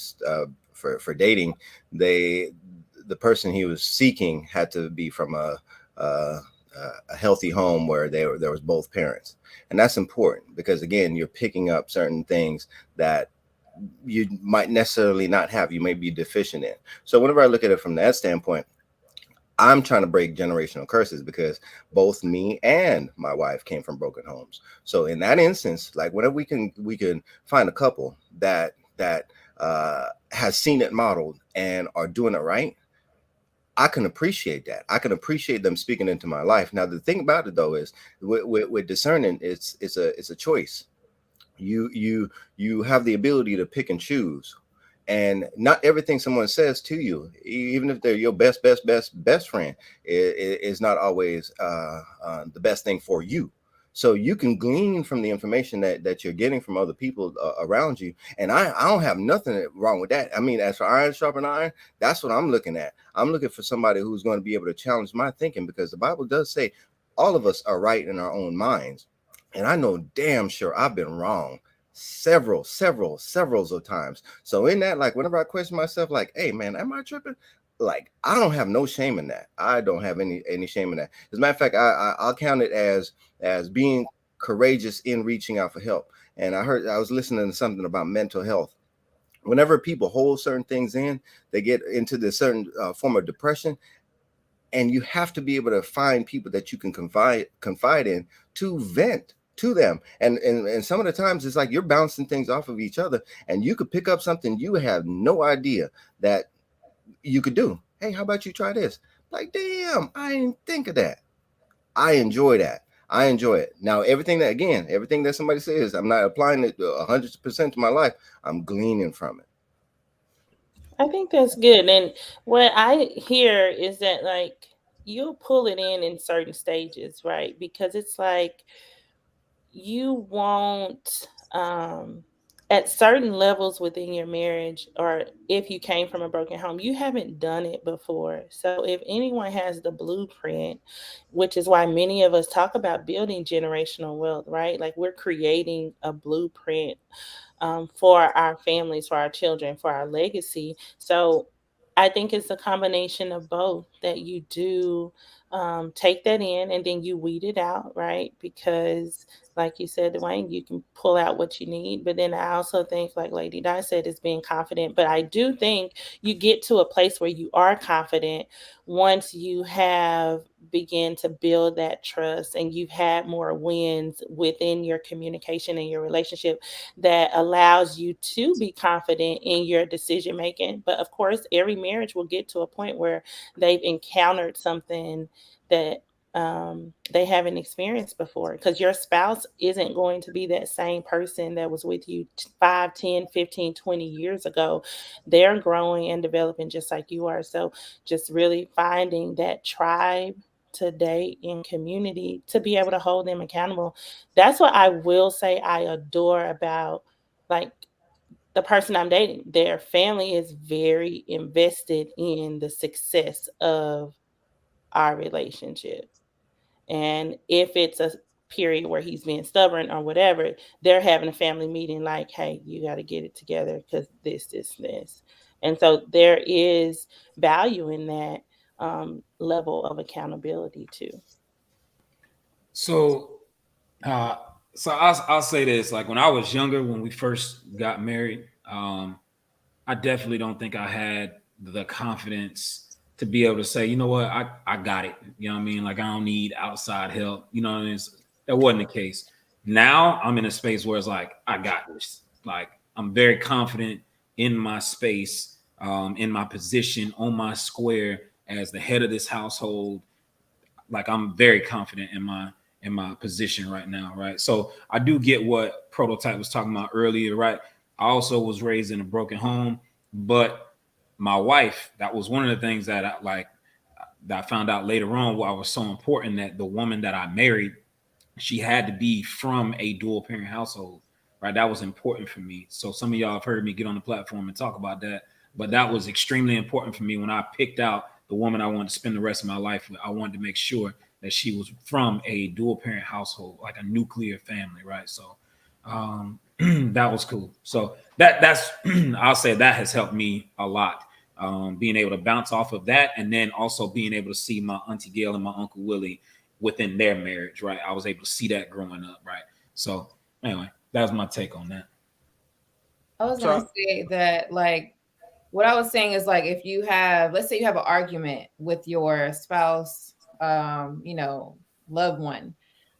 for dating, the person he was seeking had to be from a healthy home where there was both parents. And that's important because, again, you're picking up certain things that you might necessarily not have, you may be deficient in. So whenever I look at it from that standpoint, I'm trying to break generational curses because both me and my wife came from broken homes. So in that instance, like whenever we can find a couple that has seen it modeled and are doing it right, I can appreciate that. I can appreciate them speaking into my life. Now, the thing about it though is with discerning, it's a choice. You have the ability to pick and choose, and not everything someone says to you, even if they're your best friend, is not always the best thing for you. So you can glean from the information that you're getting from other people around you. And I don't have nothing wrong with that. I mean, as for iron sharpen iron, that's what I'm looking at. I'm looking for somebody who's going to be able to challenge my thinking, because the Bible does say all of us are right in our own minds. And I know damn sure I've been wrong severals of times. So in that, like, whenever I question myself, like, hey man, am I tripping? Like, I don't have no shame in that. I don't have any shame in that. As a matter of fact, I'll count it as being courageous in reaching out for help. And I was listening to something about mental health. Whenever people hold certain things in, they get into this certain form of depression. And you have to be able to find people that you can confide in to vent to them. And some of the times it's like you're bouncing things off of each other, and you could pick up something you have no idea that you could do. Hey, how about you try this? Like, damn, I didn't think of that. I enjoy that. I enjoy it. Now, everything that somebody says, I'm not applying it 100% to my life. I'm gleaning from it. I think that's good. And what I hear is that, like, you'll pull it in certain stages, right? Because it's like you won't, at certain levels within your marriage, or if you came from a broken home, you haven't done it before. So if anyone has the blueprint, which is why many of us talk about building generational wealth, right? Like, we're creating a blueprint for our families, for our children, for our legacy. So I think it's a combination of both, that you do take that in and then you weed it out, right? Because, like you said, Dwayne, you can pull out what you need. But then I also think, like Lady Di said, is being confident. But I do think you get to a place where you are confident once you have begin to build that trust and you've had more wins within your communication and your relationship that allows you to be confident in your decision making. But of course, every marriage will get to a point where they've encountered something that they haven't experienced before, because your spouse isn't going to be that same person that was with you 5, 10, 15, 20 years ago. They're growing and developing just like you are. So just really finding that tribe today in community to be able to hold them accountable. That's what I will say I adore about, like, the person I'm dating. Their family is very invested in the success of our relationship. And if it's a period where he's being stubborn or whatever, they're having a family meeting like, hey, you got to get it together because this. And so there is value in that level of accountability too. So, I'll say this: like, when I was younger, when we first got married, I definitely don't think I had the confidence to be able to say, you know what, I got it. You know what I mean? Like, I don't need outside help. You know what I mean? That wasn't the case. Now I'm in a space where it's like, I got this. Like, I'm very confident in my space, in my position, on my square as the head of this household. Like, I'm very confident in my position right now, right? So I do get what Prototype was talking about earlier, right? I also was raised in a broken home, but my wife, that was one of the things that I found out later on why it was so important, that the woman that I married, she had to be from a dual parent household, right? That was important for me. So some of y'all have heard me get on the platform and talk about that, but that was extremely important for me when I picked out the woman I wanted to spend the rest of my life with. I wanted to make sure that she was from a dual parent household, like a nuclear family, right? So that was cool. So that's I'll say that has helped me a lot. Being able to bounce off of that, and then also being able to see my Auntie Gail and my Uncle Willie within their marriage, right? I was able to see that growing up, right? So anyway, that was my take on that. I was going to say that, like, what I was saying is, like, if you have, let's say you have an argument with your spouse, loved one,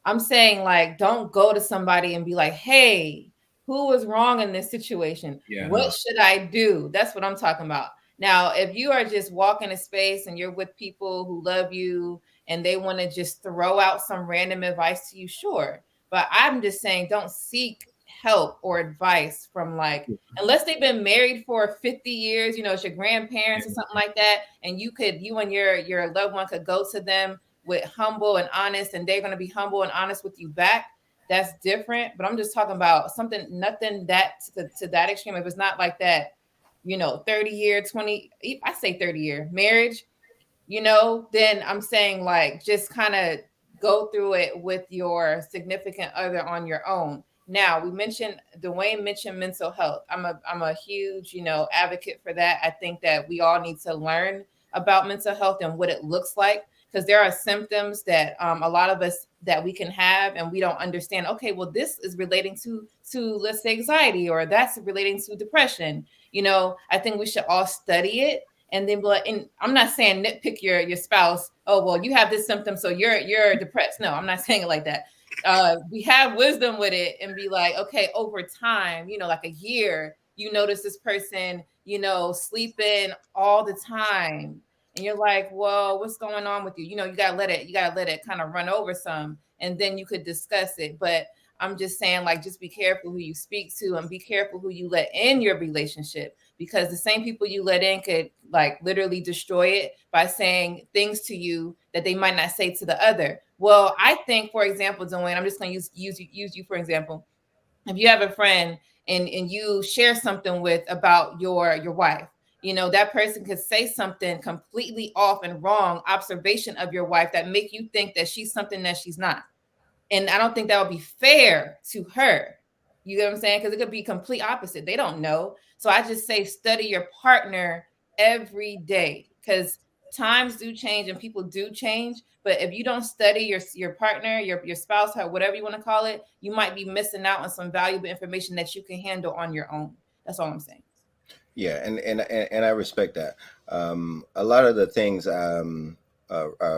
I'm saying, like, don't go to somebody and be like, hey, who was wrong in this situation? Yeah, what should I do? That's what I'm talking about. Now, if you are just walking a space and you're with people who love you and they want to just throw out some random advice to you, sure. But I'm just saying, don't seek help or advice from, like, unless they've been married for 50 years, it's your grandparents or something like that. And you and your loved one could go to them with humble and honest, and they're going to be humble and honest with you back. That's different. But I'm just talking about nothing that to that extreme. If it's not like that, 30-year, 20, I say 30-year marriage, then I'm saying, like, just kind of go through it with your significant other on your own. Now Dwayne mentioned mental health. I'm a huge, advocate for that. I think that we all need to learn about mental health and what it looks like, because there are symptoms that a lot of us that we can have and we don't understand. Okay, well, this is relating to let's say anxiety, or that's relating to depression. I think we should all study it. And then, and I'm not saying nitpick your spouse. Oh, well, you have this symptom, so you're depressed. No, I'm not saying it like that. We have wisdom with it and be like, okay, over time, like a year, you notice this person, sleeping all the time. And you're like, well, what's going on with you? You gotta let it kind of run over some, and then you could discuss it. But I'm just saying, like, just be careful who you speak to and be careful who you let in your relationship, because the same people you let in could like literally destroy it by saying things to you that they might not say to the other. Well, I think, for example, Dwayne, I'm just going to use you for example. If you have a friend and you share something about your wife, that person could say something completely off and wrong observation of your wife that make you think that she's something that she's not. And I don't think that would be fair to her. You get what I'm saying? Because it could be complete opposite. They don't know. So I just say study your partner every day, because times do change and people do change. But if you don't study your partner, your spouse, whatever you want to call it, you might be missing out on some valuable information that you can handle on your own. That's all I'm saying. Yeah, and I respect that. A lot of the things,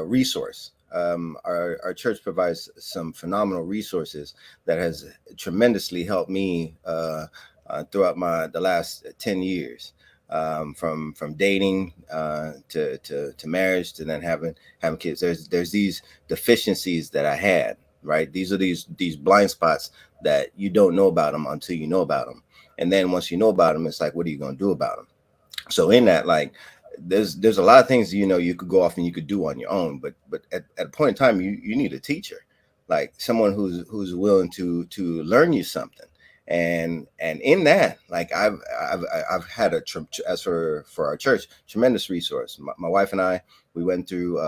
resource. Our church provides some phenomenal resources that has tremendously helped me throughout the last 10 years, from dating to marriage to then having kids. There's these deficiencies that I had, right? These are these blind spots that you don't know about them until you know about them. And then once you know about them, it's like, what are you going to do about them? So in that, like, there's a lot of things, you could go off and you could do on your own, but at a point in time, you need a teacher, like someone who's willing to learn you something. And in that, like, I've had as for our church, tremendous resource. My wife and I, we went through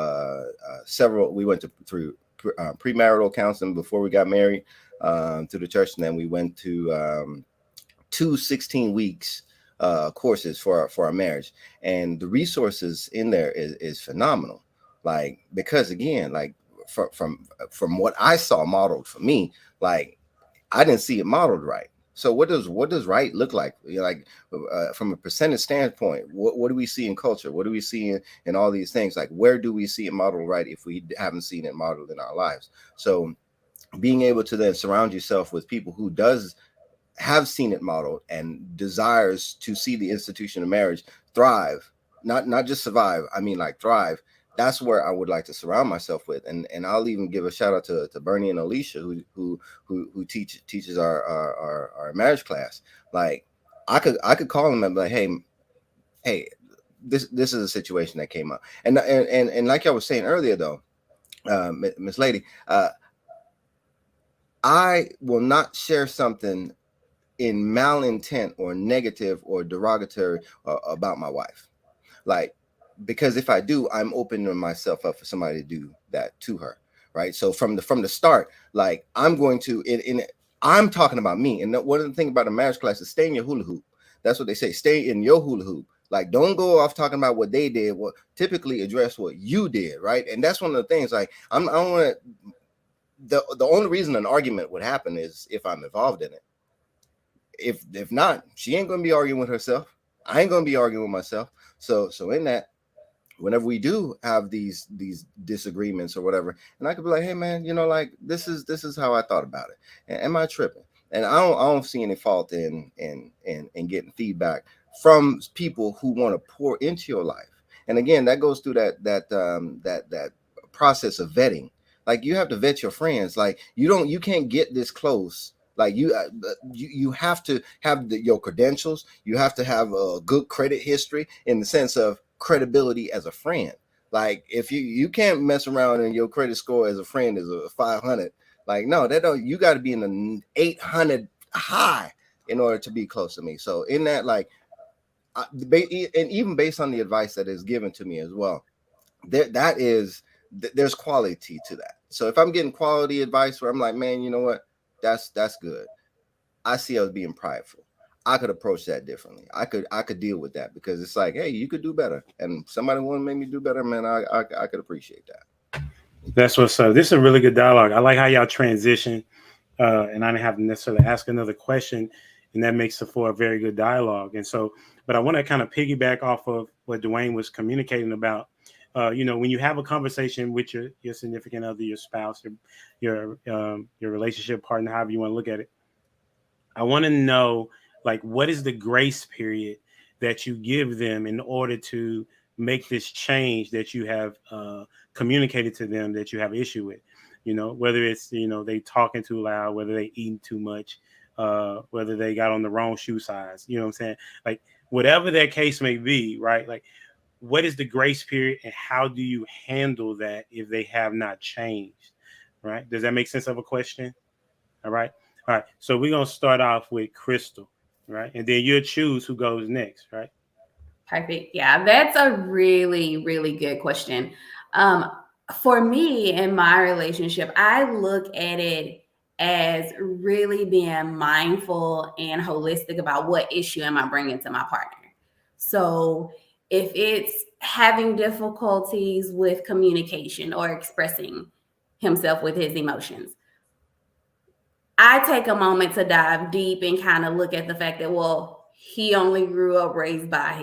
through premarital counseling before we got married, through the church, and then we went to 2 16 weeks courses for our marriage, and the resources in there is phenomenal. Like, because again, like from what I saw modeled for me, like, I didn't see it modeled right. So what does right look like? Like, from a percentage standpoint, what do we see in culture? What do we see in all these things? Like, where do we see it modeled right if we haven't seen it modeled in our lives? So being able to then surround yourself with people who have seen it modeled and desires to see the institution of marriage thrive, not just survive, I mean, like, thrive. That's where I would like to surround myself with. And I'll even give a shout out to Bernie and Alicia who teaches our marriage class. Like, I could call them and be like, hey, this is a situation that came up. And like I was saying earlier though, Miss Lady, I will not share something in malintent or negative or derogatory about my wife. Like, because if I do, I'm opening myself up for somebody to do that to her, right? So from the start, like, I'm going to I'm talking about me. And one of the things about a marriage class is stay in your hula hoop. That's what they say. Stay in your hula hoop. Like, don't go off talking about what they did. Well, typically address what you did, right? And that's one of the things. Like, I don't want to. The only reason an argument would happen is if I'm involved in it. If not, she ain't gonna be arguing with herself. I ain't gonna be arguing with myself. So in that, whenever we do have these disagreements or whatever, and I could be like, hey man, like, this is how I thought about it. And am I tripping? And I don't see any fault in getting feedback from people who want to pour into your life. And again, that goes through that process of vetting. Like, you have to vet your friends. Like, you can't get this close. Like, you have to have your credentials. You have to have a good credit history in the sense of credibility as a friend. Like, if you can't mess around and your credit score as a friend is a 500, like, no, you got to be in the 800 high in order to be close to me. So in that, like, and even based on the advice that is given to me as well, there's quality to that. So if I'm getting quality advice where I'm like, man, you know what? That's good. I see us being prideful. I could approach that differently. I could deal with that because it's like, hey, you could do better, and somebody want to make me do better, man. I could appreciate that. That's what's up. This is a really good dialogue. I like how y'all transition, and I didn't have to necessarily ask another question, and that makes it for a very good dialogue. And so, but I want to kind of piggyback off of what Dwayne was communicating about. When you have a conversation with your significant other, your spouse, your relationship partner, however you want to look at it, I want to know, like, what is the grace period that you give them in order to make this change that you have communicated to them that you have issue with? Whether it's they talking too loud, whether they eating too much, whether they got on the wrong shoe size. You know what I'm saying? Like, whatever that case may be, right? Like, what is the grace period, and how do you handle that if they have not changed? Right? Does that make sense of a question? All right. So we're gonna start off with Crystal, right? And then you'll choose who goes next, right? Perfect. Yeah, that's a really, really good question. For me in my relationship, I look at it as really being mindful and holistic about what issue am I bringing to my partner. So if it's having difficulties with communication or expressing himself with his emotions, I take a moment to dive deep and kind of look at the fact that, well, he only grew up raised by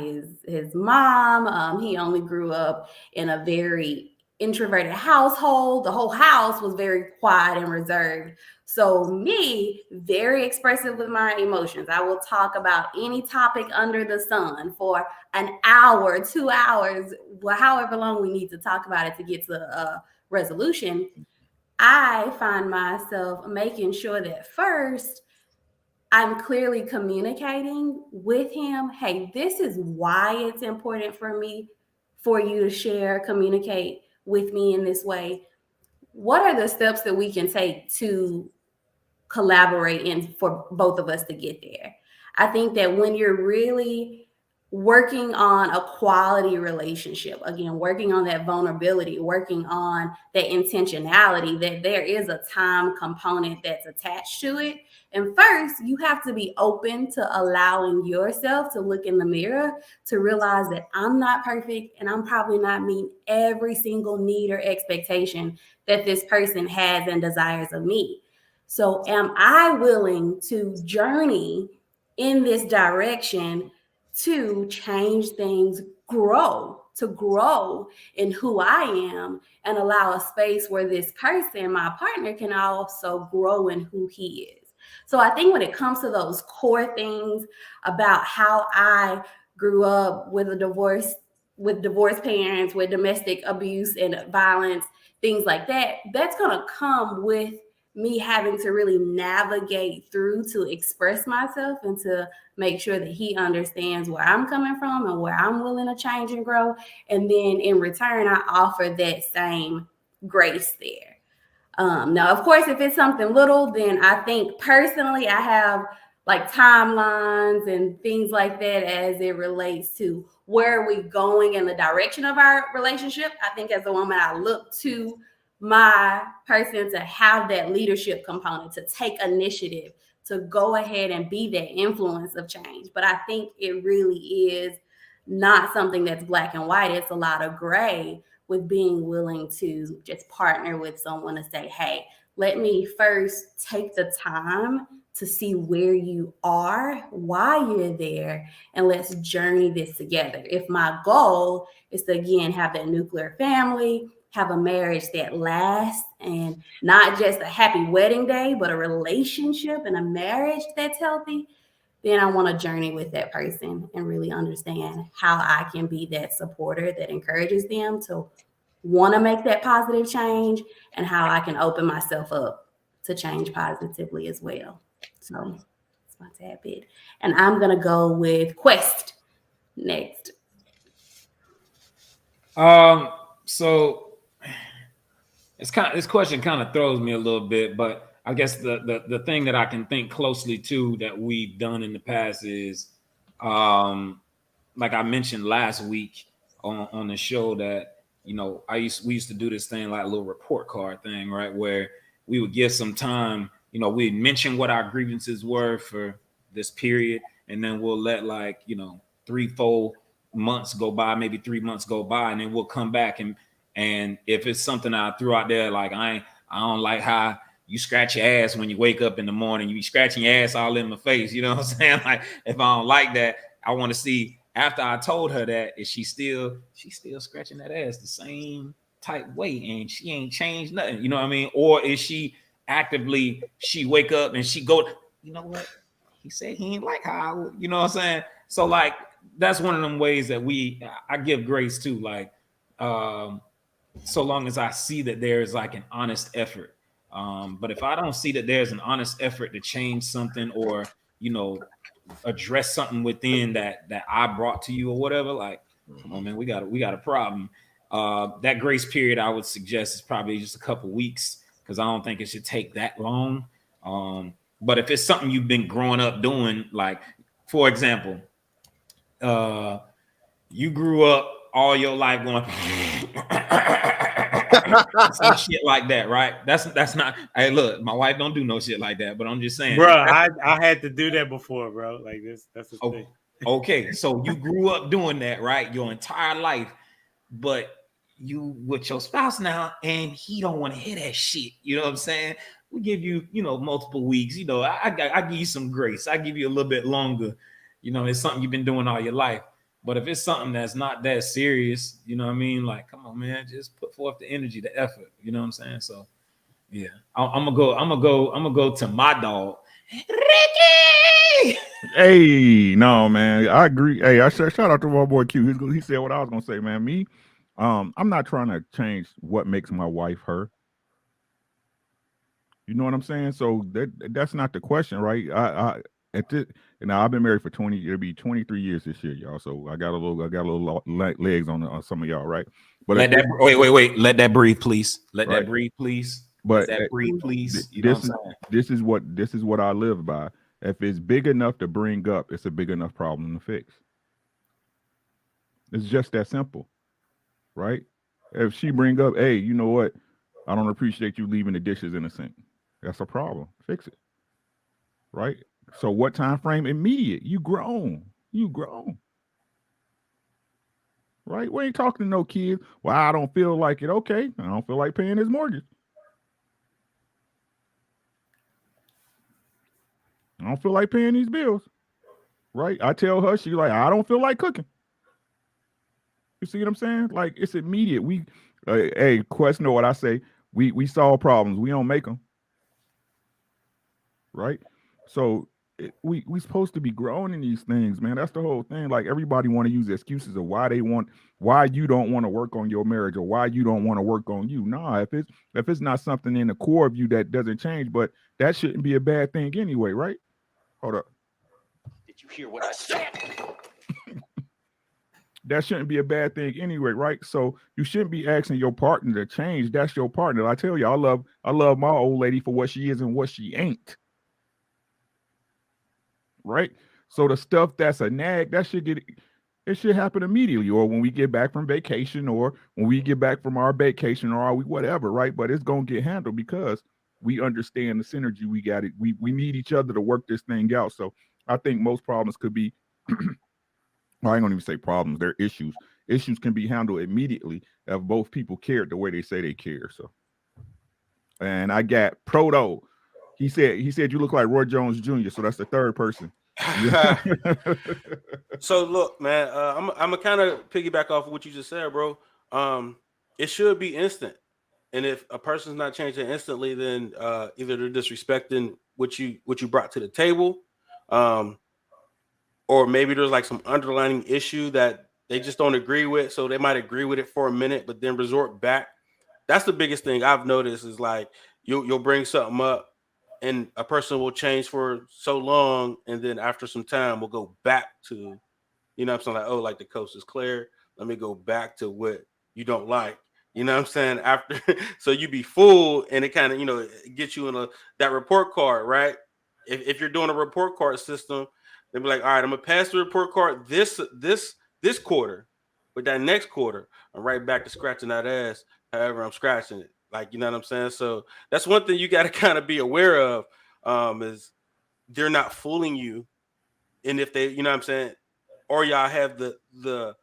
his mom. He only grew up in a very introverted household. The whole house was very quiet and reserved. So me, very expressive with my emotions. I will talk about any topic under the sun for an hour, 2 hours, however long we need to talk about it to get to a resolution. I find myself making sure that first I'm clearly communicating with him. Hey, this is why it's important for me for you to share, communicate with me in this way. What are the steps that we can take to collaborate and for both of us to get there? I think that when you're really working on a quality relationship, again, working on that vulnerability, working on that intentionality, that there is a time component that's attached to it. And first, you have to be open to allowing yourself to look in the mirror to realize that I'm not perfect and I'm probably not meeting every single need or expectation that this person has and desires of me. So am I willing to journey in this direction to change things, to grow in who I am, and allow a space where this person, my partner, can also grow in who he is? So I think when it comes to those core things about how I grew up with divorced parents, with domestic abuse and violence, things like that, that's going to come with me having to really navigate through to express myself and to make sure that he understands where I'm coming from and where I'm willing to change and grow. And then in return, I offer that same grace there. Now, of course, if it's something little, then I think personally I have like timelines and things like that as it relates to where are we going in the direction of our relationship. I think as a woman, I look to my person to have that leadership component, to take initiative, to go ahead and be that influence of change. But I think it really is not something that's black and white. It's a lot of gray with being willing to just partner with someone to say, hey, let me first take the time to see where you are, why you're there, and let's journey this together. If my goal is to, again, have that nuclear family, have a marriage that lasts, and not just a happy wedding day, but a relationship and a marriage that's healthy, then I want to journey with that person and really understand how I can be that supporter that encourages them to want to make that positive change, and how I can open myself up to change positively as well. So that's my tad bit. And I'm going to go with Quest next. So this question kind of throws me a little bit, but I guess the thing that I can think closely to that we've done in the past is, like I mentioned last week on the show, that we used to do this thing like a little report card thing, right, where we would give some time you know, we mention what our grievances were for this period, and then we'll let like, you know, 3-4 months go by, maybe 3 months go by, and then we'll come back and if it's something I threw out there, like I don't like how you scratch your ass when you wake up in the morning, you be scratching your ass all in my face, you know what I'm saying? Like if I don't like that, I want to see after I told her that, is she's still scratching that ass the same type way and she ain't changed nothing, you know what I mean? Or is she actively, she wake up and she go, you know what? He said he ain't like how I would, you know what I'm saying? So like that's one of them ways that I give grace to, like so long as I see that there's like an honest effort. But if I don't see that there's an honest effort to change something or, you know, address something within that I brought to you or whatever, like, come on, man, we got a problem. That grace period I would suggest is probably just a couple weeks because I don't think it should take that long. But if it's something you've been growing up doing, like, for example, you grew up all your life going some shit like that, right? That's not. Hey, look, my wife don't do no shit like that, but I'm just saying, bro. I had to do that before, bro. Like this. That's the thing. Okay, so you grew up doing that, right? Your entire life, but you with your spouse now, and he don't want to hear that shit. You know what I'm saying? We give you, you know, multiple weeks. You know, I give you some grace. I give you a little bit longer. You know, it's something you've been doing all your life. But if it's something that's not that serious, you know what I mean? Like, come on, man, just put forth the energy, the effort. You know what I'm saying? So, yeah, I'm gonna go to my dog, Ricky. Hey, no, man, I agree. Hey, I shout out to my boy Q. He said what I was gonna say, man. Me, I'm not trying to change what makes my wife her. You know what I'm saying? So that's not the question, right? I've been married for 20. It'll be 23 years this year, y'all. So I got a little legs on some of y'all, right? But wait. Let that breathe, please. Let that breathe, please. But let that breathe, please. You know what I'm saying? This is what I live by. If it's big enough to bring up, it's a big enough problem to fix. It's just that simple, right? If she bring up, hey, you know what? I don't appreciate you leaving the dishes in the sink. That's a problem. Fix it. Right? So what time frame? Immediate. You grown. Right? We ain't talking to no kids. Well, I don't feel like it. Okay. I don't feel like paying his mortgage. I don't feel like paying these bills. Right? I tell her, she's like, I don't feel like cooking. You see what I'm saying? Like, it's immediate. Hey, Quest, know what I say. We solve problems. We don't make them. Right? So we supposed to be growing in these things, man. That's the whole thing. Like, everybody want to use excuses of why you don't want to work on your marriage or why you don't want to work on you. Nah, if it's not something in the core of you that doesn't change, but that shouldn't be a bad thing anyway, right? Hold up. Did you hear what I said? That shouldn't be a bad thing anyway, right? So you shouldn't be asking your partner to change. That's your partner. I tell you, I love my old lady for what she is and what she ain't. Right? So the stuff that's a nag, it should happen immediately, or when we get back from vacation, or when we get back from our vacation, or whatever, right? But it's gonna get handled because we understand the synergy we got. It. We need each other to work this thing out. So I think most problems could be I ain't gonna even say problems, they're issues. Issues can be handled immediately if both people cared the way they say they care. So, and I got Proto. He said you look like Roy Jones Jr. So that's the third person. So look, man, I'm gonna kind of piggyback off of what you just said, bro. It should be instant, and if a person's not changing instantly, then either they're disrespecting what you brought to the table, or maybe there's like some underlying issue that they just don't agree with. So they might agree with it for a minute, but then resort back. That's the biggest thing I've noticed is like you'll bring something up and a person will change for so long. And then after some time, we'll go back to, you know what I'm saying? Like, oh, like the coast is clear. Let me go back to what you don't like. You know what I'm saying? After, so you be fooled and it kind of, you know, get you in that report card, right? If you're doing a report card system, they'll be like, all right, I'm gonna pass the report card this quarter, but that next quarter, I'm right back to scratching that ass. However, I'm scratching it. Like, you know what I'm saying? So that's one thing you got to kind of be aware of. is they're not fooling you, and if they, you know what I'm saying, or y'all have the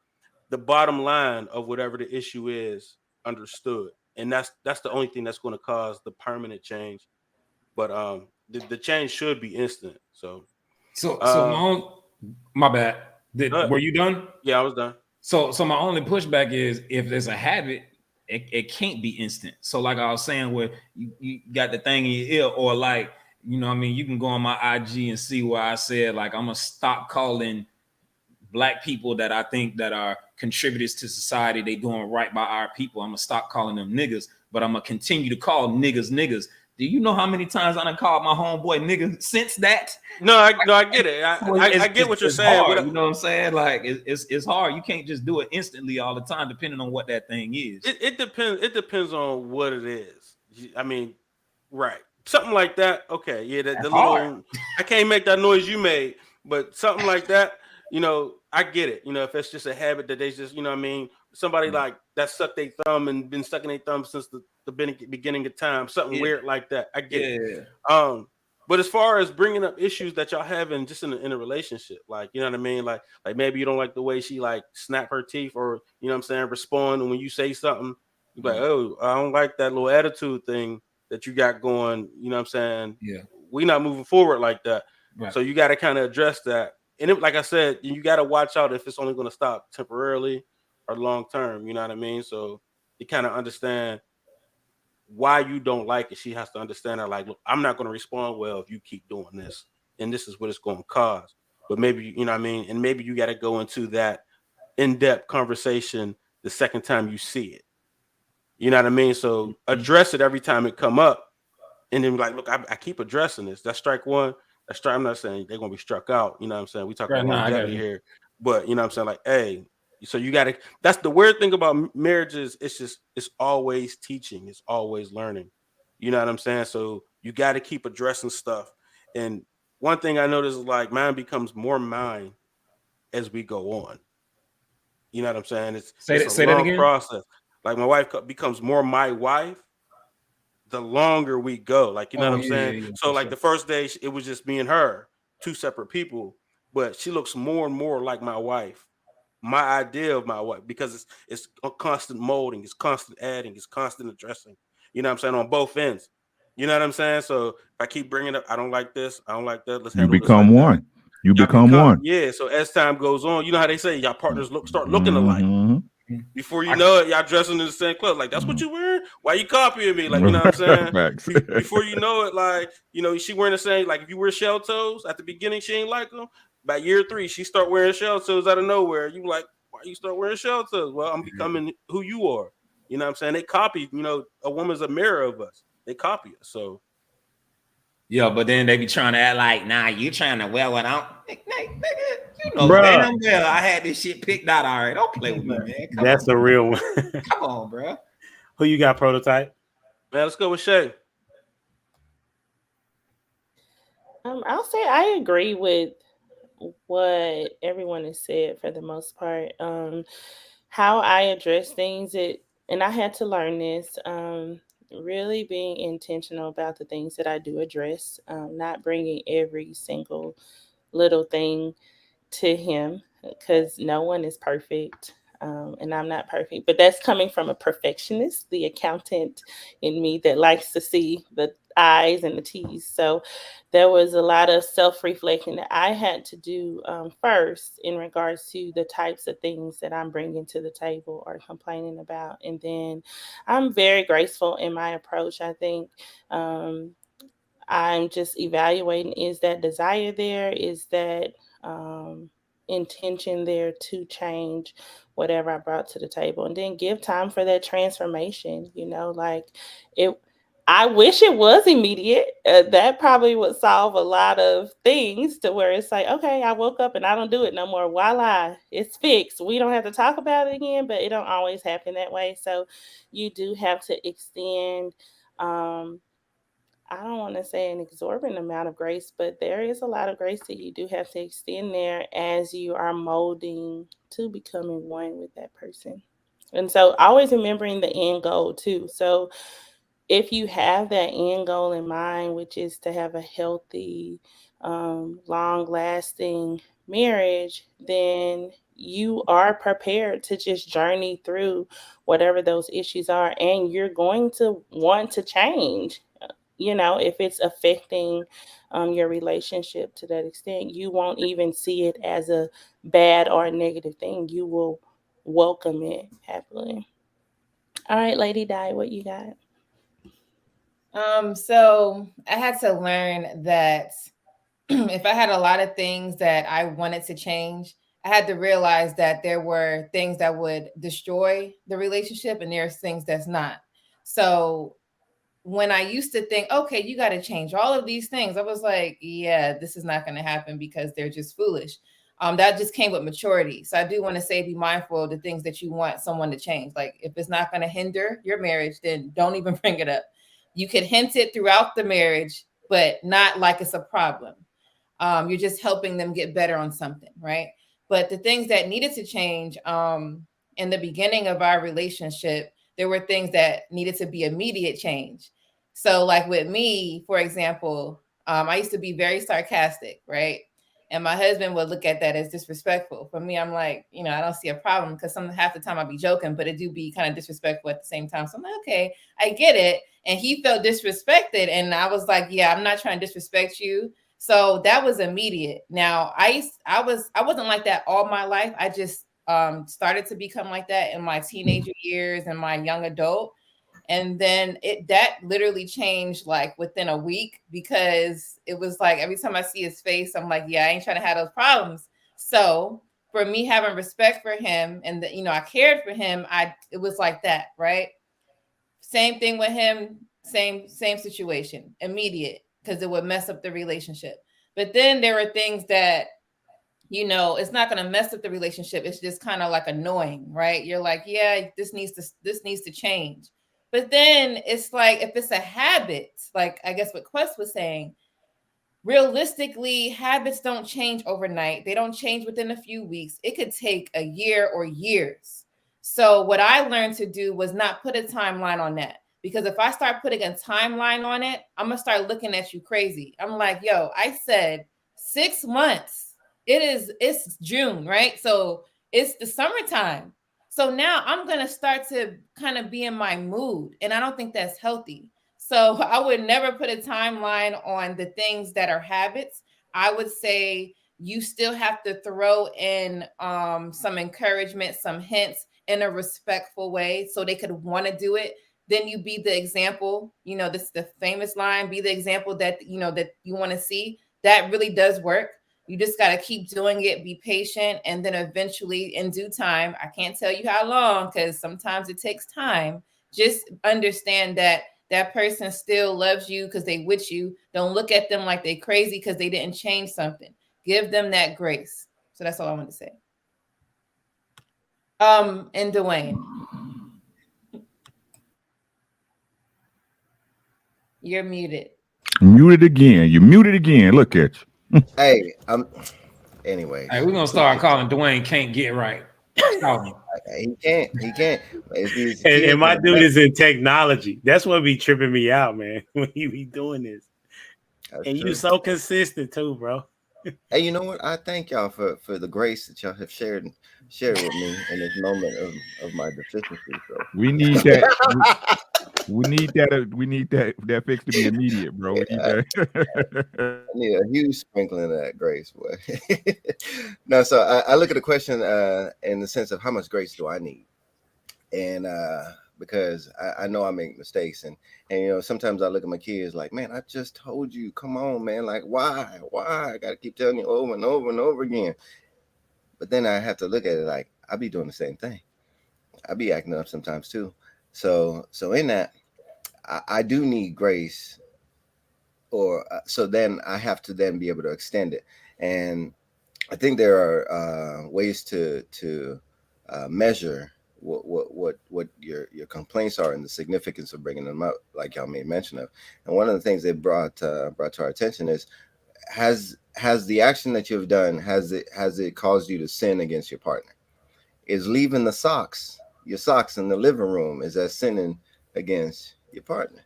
bottom line of whatever the issue is understood, and that's the only thing that's going to cause the permanent change. But the change should be instant. So my bad. Were you done? Yeah, I was done. So my only pushback is if there's a habit, it can't be instant. So like I was saying, where you got the thing in your ear, or like, you know what I mean, you can go on my IG and see where I said like I'm gonna stop calling Black people that I think that are contributors to society, they doing right by our people. I'm gonna stop calling them niggas, but I'm gonna continue to call niggas. Do you know how many times I done called my homeboy nigga since that? No, I get it. I get what you're saying. Hard, you know what I'm saying? Like it's hard. You can't just do it instantly all the time, depending on what that thing is. It depends. It depends on what it is. I mean, right? Something like that. Okay, yeah. The little, I can't make that noise you made, but something like that. You know, I get it. You know, if it's just a habit that they just, you know what I mean, somebody like that sucked their thumb and been sucking their thumb since the beginning of time, something weird like that. I get it. But as far as bringing up issues that y'all having just in a relationship, like, you know what I mean? Like maybe you don't like the way she like snap her teeth, or, you know what I'm saying, respond when you say something. You're like, oh, I don't like that little attitude thing that you got going. You know what I'm saying? Yeah. We not moving forward like that. Right. So you got to kind of address that. And like I said, you got to watch out if it's only going to stop temporarily or long term. You know what I mean? So you kind of understand why you don't like it. She has to understand that, like, look, I'm not going to respond well if you keep doing this, and this is what it's going to cause. But maybe, you know what I mean? And maybe you got to go into that in-depth conversation the second time you see it. You know what I mean? So address it every time it come up, and then like, look, I keep addressing this. That's strike one. That's strike. I'm not saying they're going to be struck out. You know what I'm saying? We talking about longevity here, but you know what I'm saying? Like, hey, so you got to, that's the weird thing about marriages. It's always teaching. It's always learning. You know what I'm saying? So you got to keep addressing stuff. And one thing I noticed is like mine becomes more mine as we go on. You know what I'm saying? It's a long process. Like my wife becomes more my wife the longer we go. Like, you know what I'm saying? Yeah, so like the first day it was just me and her, two separate people, but she looks more and more like my wife. My idea of my wife, because it's a constant molding, it's constant adding, it's constant addressing. You know what I'm saying? On both ends. You know what I'm saying? So if I keep bringing up, I don't like this, I don't like that. Let's handle this. You become one. You become one. Yeah. So as time goes on, you know how they say y'all partners start looking alike. Before you know it, y'all dressing in the same clothes. Like, that's what you wearing? Why you copying me? Like, you know what I'm saying? Before you know it, like, you know, she wearing the same. Like, if you wear shell toes at the beginning, she ain't like them. By year 3, she start wearing shell toes out of nowhere. You like, why you start wearing shell toes? Well, I'm becoming who you are. You know what I'm saying? They copy, you know, a woman's a mirror of us. They copy us. So yeah, but then they be trying to act like, nah, you trying to wear what I'm, nigga, you know, damn well I had this shit picked out already. Don't play with me, man. That's a real one. Come on, bro. Who you got, Prototype? Man, let's go with Shay. I'll say I agree with what everyone has said for the most part. How I address things, and I had to learn this. Really being intentional about the things that I do address, not bringing every single little thing to him, because no one is perfect, and I'm not perfect. But that's coming from a perfectionist, the accountant in me that likes to see the I's and the T's. So there was a lot of self-reflection that I had to do first in regards to the types of things that I'm bringing to the table or complaining about. And then I'm very graceful in my approach. I think I'm just evaluating, is that desire there? Is that intention there to change whatever I brought to the table? And then give time for that transformation. You know, like I wish it was immediate. That probably would solve a lot of things, to where it's like, okay, I woke up and I don't do it no more. Voila, it's fixed. We don't have to talk about it again, but it don't always happen that way. So you do have to extend, I don't want to say an exorbitant amount of grace, but there is a lot of grace that you do have to extend there as you are molding to becoming one with that person. And so always remembering the end goal too. So if you have that end goal in mind, which is to have a healthy, long-lasting marriage, then you are prepared to just journey through whatever those issues are, and you're going to want to change. If it's affecting your relationship to that extent, you won't even see it as a bad or a negative thing. You will welcome it happily. All right, Lady Di, what you got? So I had to learn that if I had a lot of things that I wanted to change, I had to realize that there were things that would destroy the relationship and there's things that's not. So when I used to think, okay, you got to change all of these things, I was like, yeah, this is not going to happen because they're just foolish. That just came with maturity. So I do want to say, be mindful of the things that you want someone to change. Like if it's not going to hinder your marriage, then don't even bring it up. You could hint it throughout the marriage, but not like it's a problem. You're just helping them get better on something, right? But the things that needed to change in the beginning of our relationship, there were things that needed to be immediate change. So like with me, for example, I used to be very sarcastic, right? And my husband would look at that as disrespectful. For me, I'm like, I don't see a problem because half the time I'll be joking, but it do be kind of disrespectful at the same time. So I'm like, okay, I get it. And he felt disrespected. And I was like, yeah, I'm not trying to disrespect you. So that was immediate. Now I wasn't like that all my life. I just started to become like that in my teenager years and my young adult. And then that literally changed like within a week, because it was like every time I see his face, I'm like, yeah, I ain't trying to have those problems. So for me having respect for him and I cared for him, it was like that, right? Same thing with him, same situation, immediate, because it would mess up the relationship. But then there are things that it's not going to mess up the relationship. It's just kind of like annoying, right? You're like, yeah, this needs to change. But then it's like, if it's a habit, like I guess what Quest was saying, realistically, habits don't change overnight. They don't change within a few weeks. It could take a year or years. So what I learned to do was not put a timeline on that. Because if I start putting a timeline on it, I'm going to start looking at you crazy. I'm like, yo, I said 6 months. It's June, right? So it's the summertime. So now I'm going to start to kind of be in my mood. And I don't think that's healthy. So I would never put a timeline on the things that are habits. I would say you still have to throw in some encouragement, some hints in a respectful way so they could want to do it. Then you be the example. This is the famous line, be the example that you want to see. That really does work. You just got to keep doing it, be patient, and then eventually in due time, I can't tell you how long because sometimes it takes time. Just understand that that person still loves you because they with you. Don't look at them like they crazy because they didn't change something. Give them that grace. So that's all I want to say. And Dwayne, you're muted. Muted again. You muted again. Look at you. Hey, anyway. Hey, we're gonna start calling Dwayne can't get right. He can't. And my dude is in technology. That's what be tripping me out, man. When you be doing this, and you so consistent too, bro. Hey, you know what? I thank y'all for the grace that y'all have shared with me in this moment of my deficiency. So we need that. We need that fix to be immediate, bro. We need that. I need a huge sprinkling of that grace, boy. No, so I look at the question in the sense of how much grace do I need, and because I know I make mistakes, and sometimes I look at my kids like, man, I just told you, come on, man, like why I gotta keep telling you over and over and over again. But then I have to look at it like I be doing the same thing. I be acting up sometimes too. So in that, I do need grace, or so then I have to then be able to extend it. And I think there are ways to measure what your complaints are and the significance of bringing them up, like y'all made mention of. And one of the things they brought to our attention is, has the action that you've done, has it caused you to sin against your partner? Is leaving your socks in the living room, is that sinning against your partner?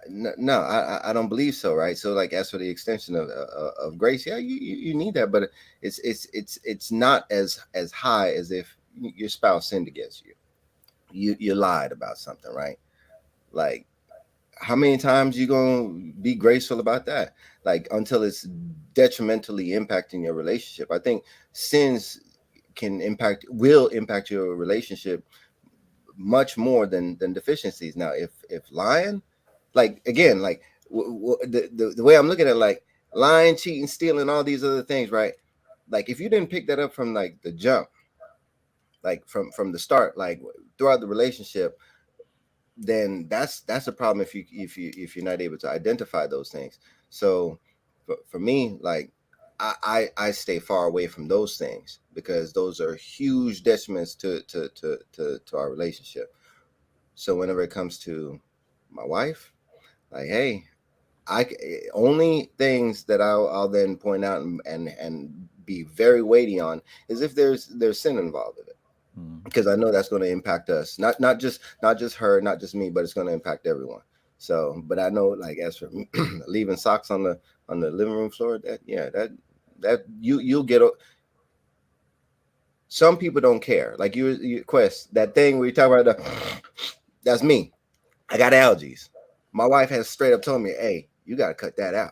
No, I don't believe so, right? So like as for the extension of grace, yeah, you need that, but it's not as high as if your spouse sinned against you. You lied about something, right? Like, how many times you gonna be graceful about that? Like, until it's detrimentally impacting your relationship. I think sins will impact your relationship much more than deficiencies. Now, if lying, like, again, like the way I'm looking at, like, lying, cheating, stealing, all these other things, right? Like, if you didn't pick that up from like the jump, like from the start, like throughout the relationship, then that's a problem if you're not able to identify those things. So for me, like, I stay far away from those things because those are huge detriments to our relationship. So whenever it comes to my wife, like, hey, only things that I'll then point out and be very weighty on is if there's sin involved in it, because I know that's going to impact us, not just her, not just me, but it's going to impact everyone. So, but I know, like, as for leaving socks on the living room floor, that you'll get. Some people don't care. Like you Quest, that thing where you talk about that's me. I got allergies. My wife has straight up told me, "Hey, you got to cut that out."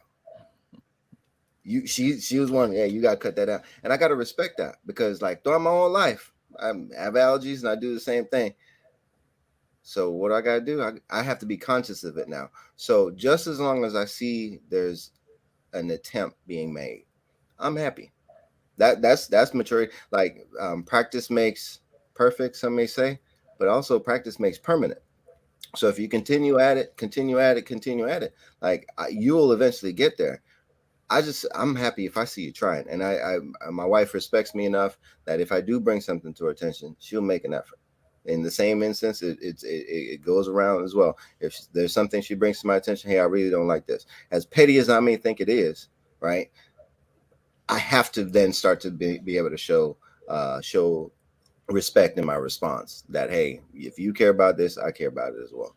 She was one, you got to cut that out, and I got to respect that, because like throughout my whole life, I have allergies and I do the same thing. So what I got to do, I have to be conscious of it now. So just as long as I see there's an attempt being made, I'm happy. That's maturity. Like, practice makes perfect, some may say, but also practice makes permanent. So if you continue at it, like, you will eventually get there. I'm happy if I see you trying, and I my wife respects me enough that if I do bring something to her attention, she'll make an effort. In the same instance, it goes around as well. If there's something she brings to my attention, hey, I really don't like this. As petty as I may think it is, right? I have to then start to be able to show respect in my response. That, hey, if you care about this, I care about it as well.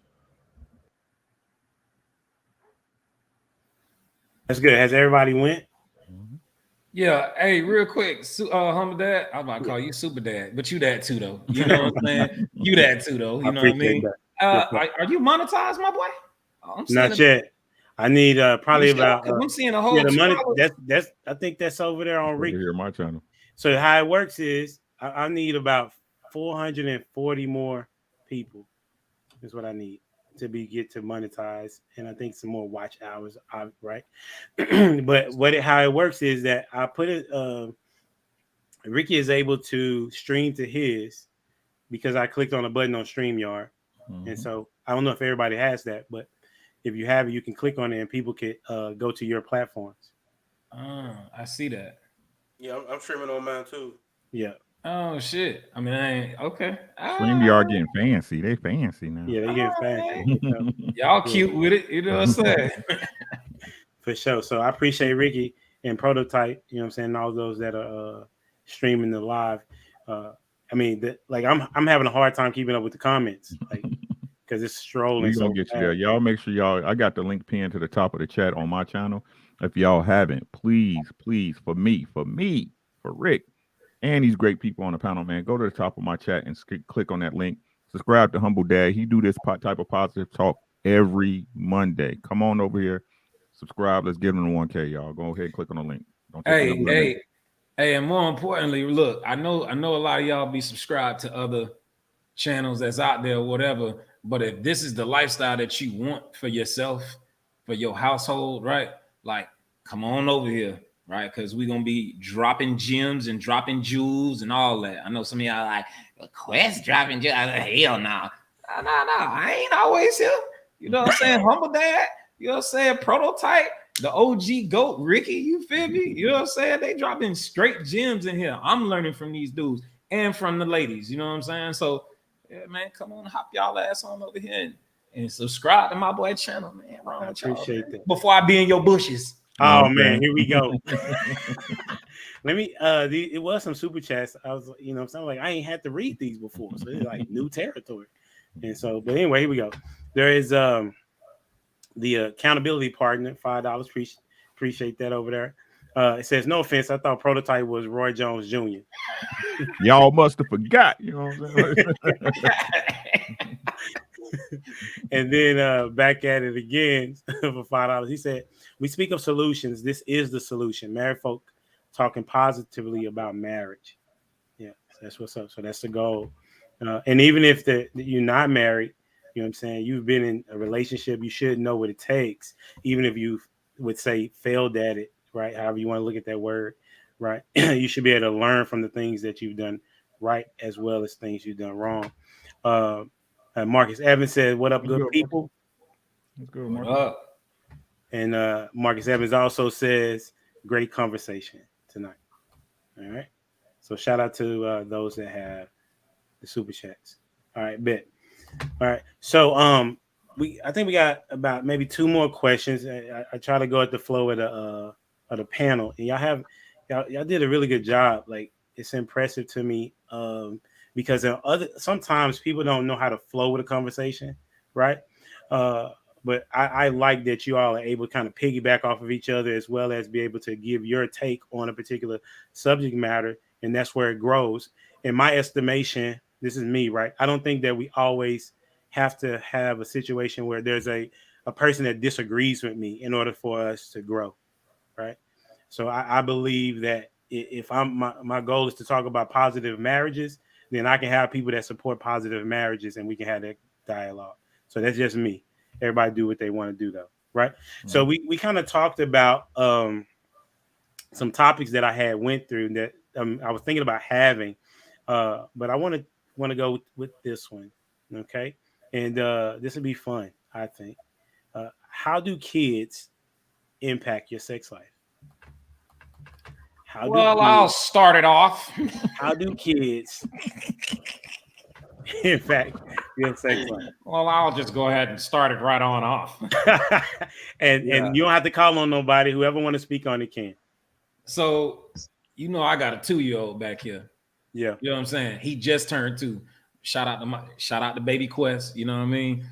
That's good. Has everybody went? Yeah. Hey, real quick, Humble Dad. I'm about to call you Super Dad, but you that too, though. You know what I'm saying? You that too, though. You know what I mean? Are you monetized, my boy? Not yet. I need probably about. I'm seeing a whole. The money. That's. I think that's over there on Rick. Here, my channel. So how it works is I need about 440 more people. Is what I need to get to monetize, and I think some more watch hours, right? But how it works is that I put it. Ricky is able to stream to his because I clicked on a button on StreamYard, and so I don't know if everybody has that, but if you have it, you can click on it, and people can go to your platforms. I see that. Yeah, I'm streaming on mine too. Yeah. Oh shit! I mean, I ain't okay. StreamYard getting fancy. They fancy now. Yeah, they getting fancy. Y'all cute with it. You know what I'm saying? For sure. So I appreciate Ricky and Prototype. You know what I'm saying? All those that are streaming the live. I mean, like I'm having a hard time keeping up with the comments, like, because it's strolling. We're gonna get you there. Y'all make sure I got the link pinned to the top of the chat on my channel. If y'all haven't, please, for Rick, and these great people on the panel, man, go to the top of my chat and click on that link. Subscribe to Humble Dad. He do this type of positive talk every Monday. Come on over here, subscribe. Let's get him to 1K, y'all. Go ahead and click on the link. Hey, and more importantly, look, I know a lot of y'all be subscribed to other channels that's out there or whatever, but if this is the lifestyle that you want for yourself, for your household, right? Like, come on over here, right? Because we're gonna be dropping gems and dropping jewels and all that. I know some of y'all like, Quest dropping jewels. Hell no. No. I ain't always here. You know what I'm saying? Humble Dad, you know what I'm saying? Prototype, the OG GOAT, Ricky, you feel me? You know what I'm saying? They dropping straight gems in here. I'm learning from these dudes and from the ladies, you know what I'm saying? So, yeah, man, come on, hop y'all ass on over here and subscribe to my boy channel, man. I appreciate that. Before I be in your bushes. Oh man, here we go. Let me it was some super chats. I was, you know, something like I ain't had to read these before, so it's like new territory. And so, but anyway, here we go. There is the accountability partner, $5. Appreciate that over there. It says, no offense, I thought Prototype was Roy Jones Jr. Y'all must have forgot. You know what I'm saying? And then back at it again for $5. He said, we speak of solutions. This is the solution. Married folk talking positively about marriage. Yeah, that's what's up. So that's the goal. And even if you're not married, you know what I'm saying, you've been in a relationship, you should know what it takes, even if you would say failed at it, right? However you want to look at that word, right? You should be able to learn from the things that you've done right as well as things you've done wrong. Marcus Evans said, what up, good people? Let's go, What Marcus. up? And Marcus Evans also says, great conversation tonight. All right. So shout out to those that have the super chats. All right, bet. All right. So I think we got about maybe 2 more questions. I try to go at the flow of the panel, and y'all did a really good job. Like, it's impressive to me because sometimes people don't know how to flow with a conversation, right? But I like that you all are able to kind of piggyback off of each other, as well as be able to give your take on a particular subject matter, and that's where it grows. In my estimation, this is me, right? I don't think that we always have to have a situation where there's a person that disagrees with me in order for us to grow, right? So I believe that if my goal is to talk about positive marriages, then I can have people that support positive marriages and we can have that dialogue. So that's just me. Everybody do what they want to do, though, right? Mm-hmm. So we kind of talked about some topics that I had went through that I was thinking about having, but I want to go with this one, okay? And this would be fun, I think. How do kids impact your sex life? I'll start it off. How do kids impact your sex life? Well, I'll just go ahead and start it right on off. And you don't have to call on nobody. Whoever want to speak on it can. So, I got a 2-year-old back here. Yeah. You know what I'm saying? He just turned 2. Shout out to Baby Quest. You know what I mean?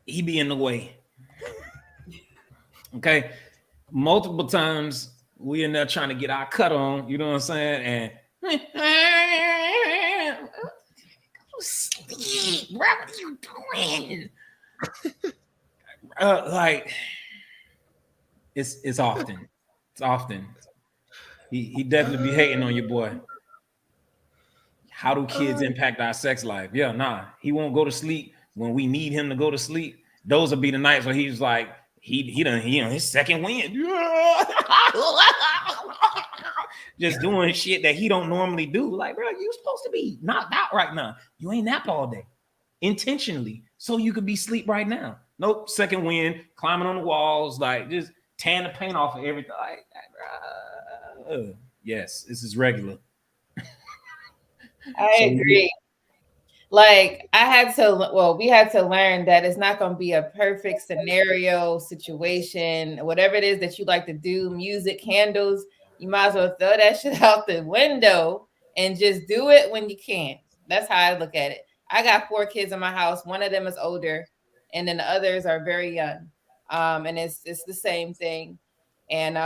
He be in the way. Okay. Multiple times we in there trying to get our cut on, you know what I'm saying? And sleep, what are you doing? Like it's often. It's often. He definitely be hating on your boy. How do kids impact our sex life? Yeah, nah. He won't go to sleep when we need him to go to sleep. Those will be the nights where he's like, he done his second wind. Just doing shit that he don't normally do. Like, bro, you supposed to be knocked out right now. You ain't napped all day. Intentionally. So you could be asleep right now. Nope, second wind, climbing on the walls, like just tearing the paint off of everything. Like, yes, this is regular. I agree. Like we had to learn that it's not going to be a perfect scenario, situation, whatever it is that you like to do, music, candles, you might as well throw that shit out the window and just do it when you can. That's how I look at it. I got 4 kids in my house. One of them is older and then the others are very young. And it's the same thing. And,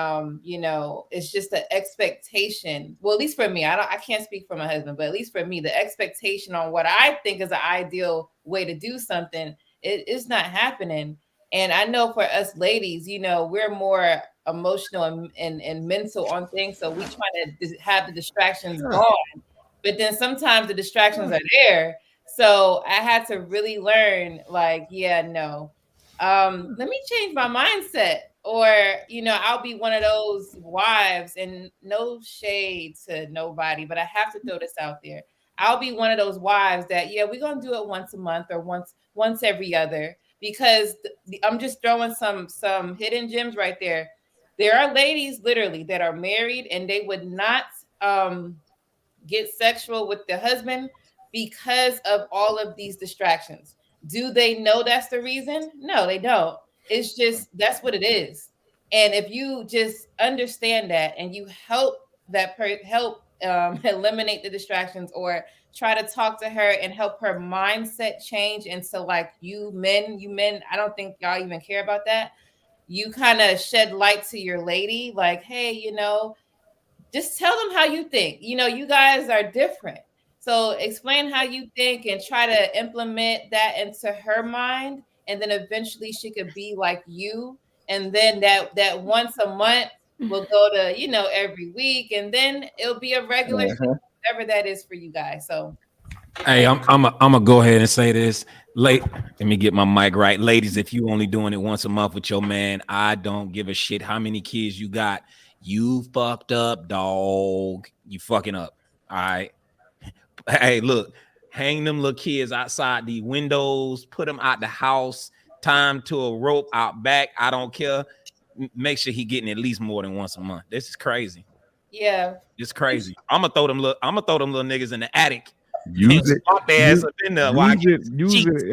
it's just an expectation. Well, at least for me, I can't speak for my husband, but at least for me, the expectation on what I think is an ideal way to do something, it is not happening. And I know for us ladies, we're more emotional and mental on things. So we try to have the distractions gone, but then sometimes the distractions are there. So I had to really learn, like, let me change my mindset. Or, I'll be one of those wives, and no shade to nobody, but I have to throw this out there. I'll be one of those wives that, we're going to do it once a month or once every other, because I'm just throwing some hidden gems right there. There are ladies literally that are married and they would not get sexual with their husband because of all of these distractions. Do they know that's the reason? No, they don't. It's just, that's what it is. And if you just understand that and you help eliminate the distractions or try to talk to her and help her mindset change into like you men, I don't think y'all even care about that. You kind of shed light to your lady, like, hey, just tell them how you think. You guys are different. So explain how you think and try to implement that into her mind. And then eventually she could be like you. And then that once a month will go to, every week. And then it'll be a regular thing, whatever that is for you guys. So hey, I'm gonna go ahead and say this. Let me get my mic right. Ladies, if you only doing it once a month with your man, I don't give a shit how many kids you got. You fucked up, dog. You fucking up. All right. Hey, look, hang them little kids outside the windows, put them out the house, tie them to a rope out back. I don't care. Make sure he getting at least more than once a month. This is crazy. Yeah. It's crazy. I'm gonna throw them little niggas in the attic. Use it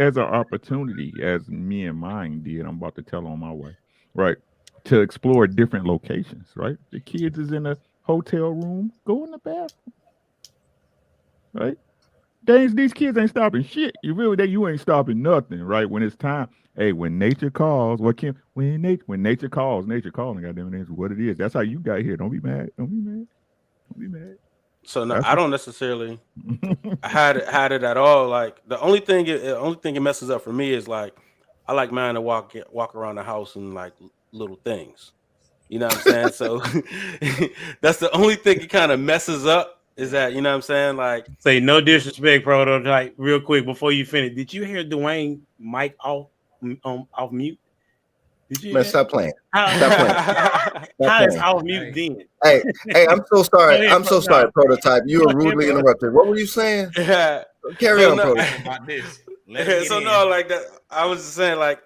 as an opportunity, as me and mine did. I'm about to tell on my way, right? To explore different locations, right? The kids is in a hotel room, go in the bathroom, right? These kids ain't stopping shit. You ain't stopping nothing, right? When it's time, hey, when nature calls, when nature calls, goddamn it, that's what it is. That's how you got here. Don't be mad. So no, I don't necessarily had it at all. Like the only thing it messes up for me is like I like mine to walk around the house and like little things. You know what I'm saying? So that's the only thing it kind of messes up is that, you know what I'm saying? Like, say no disrespect, Prototype, real quick before you finish. Did you hear Dwayne mic off mute? Did you? Man, stop playing. How is off mute then? Hey, I'm so sorry. I'm so sorry, Prototype. You were rudely interrupted. What were you saying? Carry on, Prototype. About this. No, like that. I was just saying, like,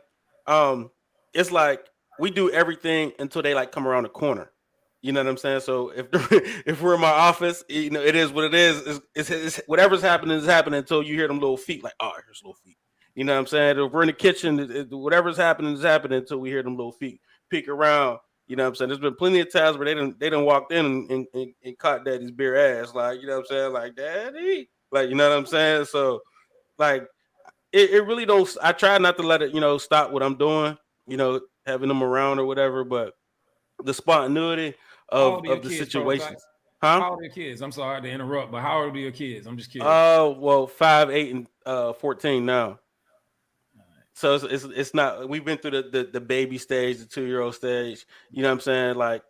it's like we do everything until they like come around the corner. You know what I'm saying? So if we're in my office, it is what it is. It's whatever's happening is happening until you hear them little feet. Like, oh, here's little feet. You know what I'm saying? If we're in the kitchen, whatever's happening is happening until we hear them little feet peek around. You know what I'm saying? There's been plenty of times where they done walked in and caught daddy's bare ass. Like, you know what I'm saying? Like, daddy. Like, you know what I'm saying? So, like, it really don't. I try not to let it, stop what I'm doing, having them around or whatever. But the spontaneity of the situation. Huh? How old are your kids? I'm sorry to interrupt, but how old are your kids? I'm just curious. Well, 5, 8, and 14 now. So it's not. We've been through the baby stage, the 2-year-old stage. You know what I'm saying? Like,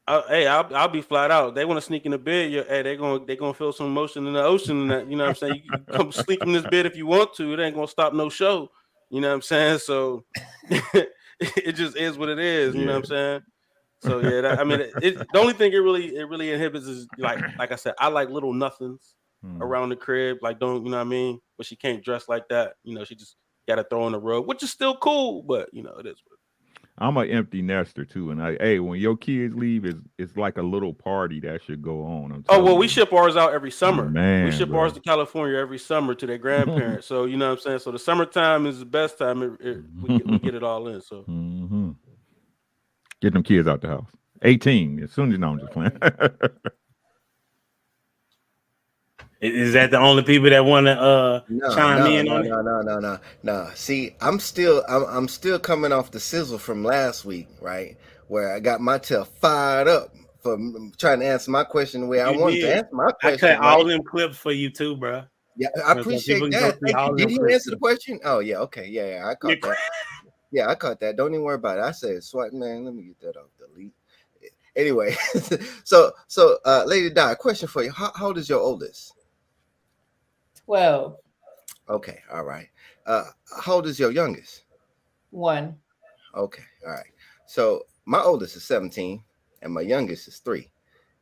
I'll be flat out. They want to sneak in the bed. Hey, they gonna feel some emotion in the ocean. And that, you know what I'm saying? You can come sleep in this bed if you want to. It ain't gonna stop no show. You know what I'm saying? So it just is what it is. You know what I'm saying? So yeah, the only thing it really inhibits is like I said, I like little nothings around the crib. Like, don't, you know what I mean? But she can't dress like that. She just got to throw in the rug, which is still cool, but it is. I'm an empty nester too, and when your kids leave, it's like a little party that should go on. We ship ours out every summer. We ship bro. ours to California every summer to their grandparents. So you know what I'm saying. So the summertime is the best time. We get it all in. So get them kids out the house. 18 as soon as I'm just playing. Is that the only people that want to chime in on it? No. See, I'm still coming off the sizzle from last week, right? Where I got my tail fired up for trying to answer my question the way I wanted to answer my question. I cut all them clips for you too, bro. Yeah, I appreciate that. Did you answer the question? Oh yeah, okay, yeah, I caught that. Yeah, I caught that. Don't even worry about it. I said, "Swat, man, let me get that off delete." Anyway, so Lady Di, question for you: How old is your oldest? 12. Okay, all right. How old is your youngest? 1. Okay, all right. So my oldest is 17, and my youngest is 3,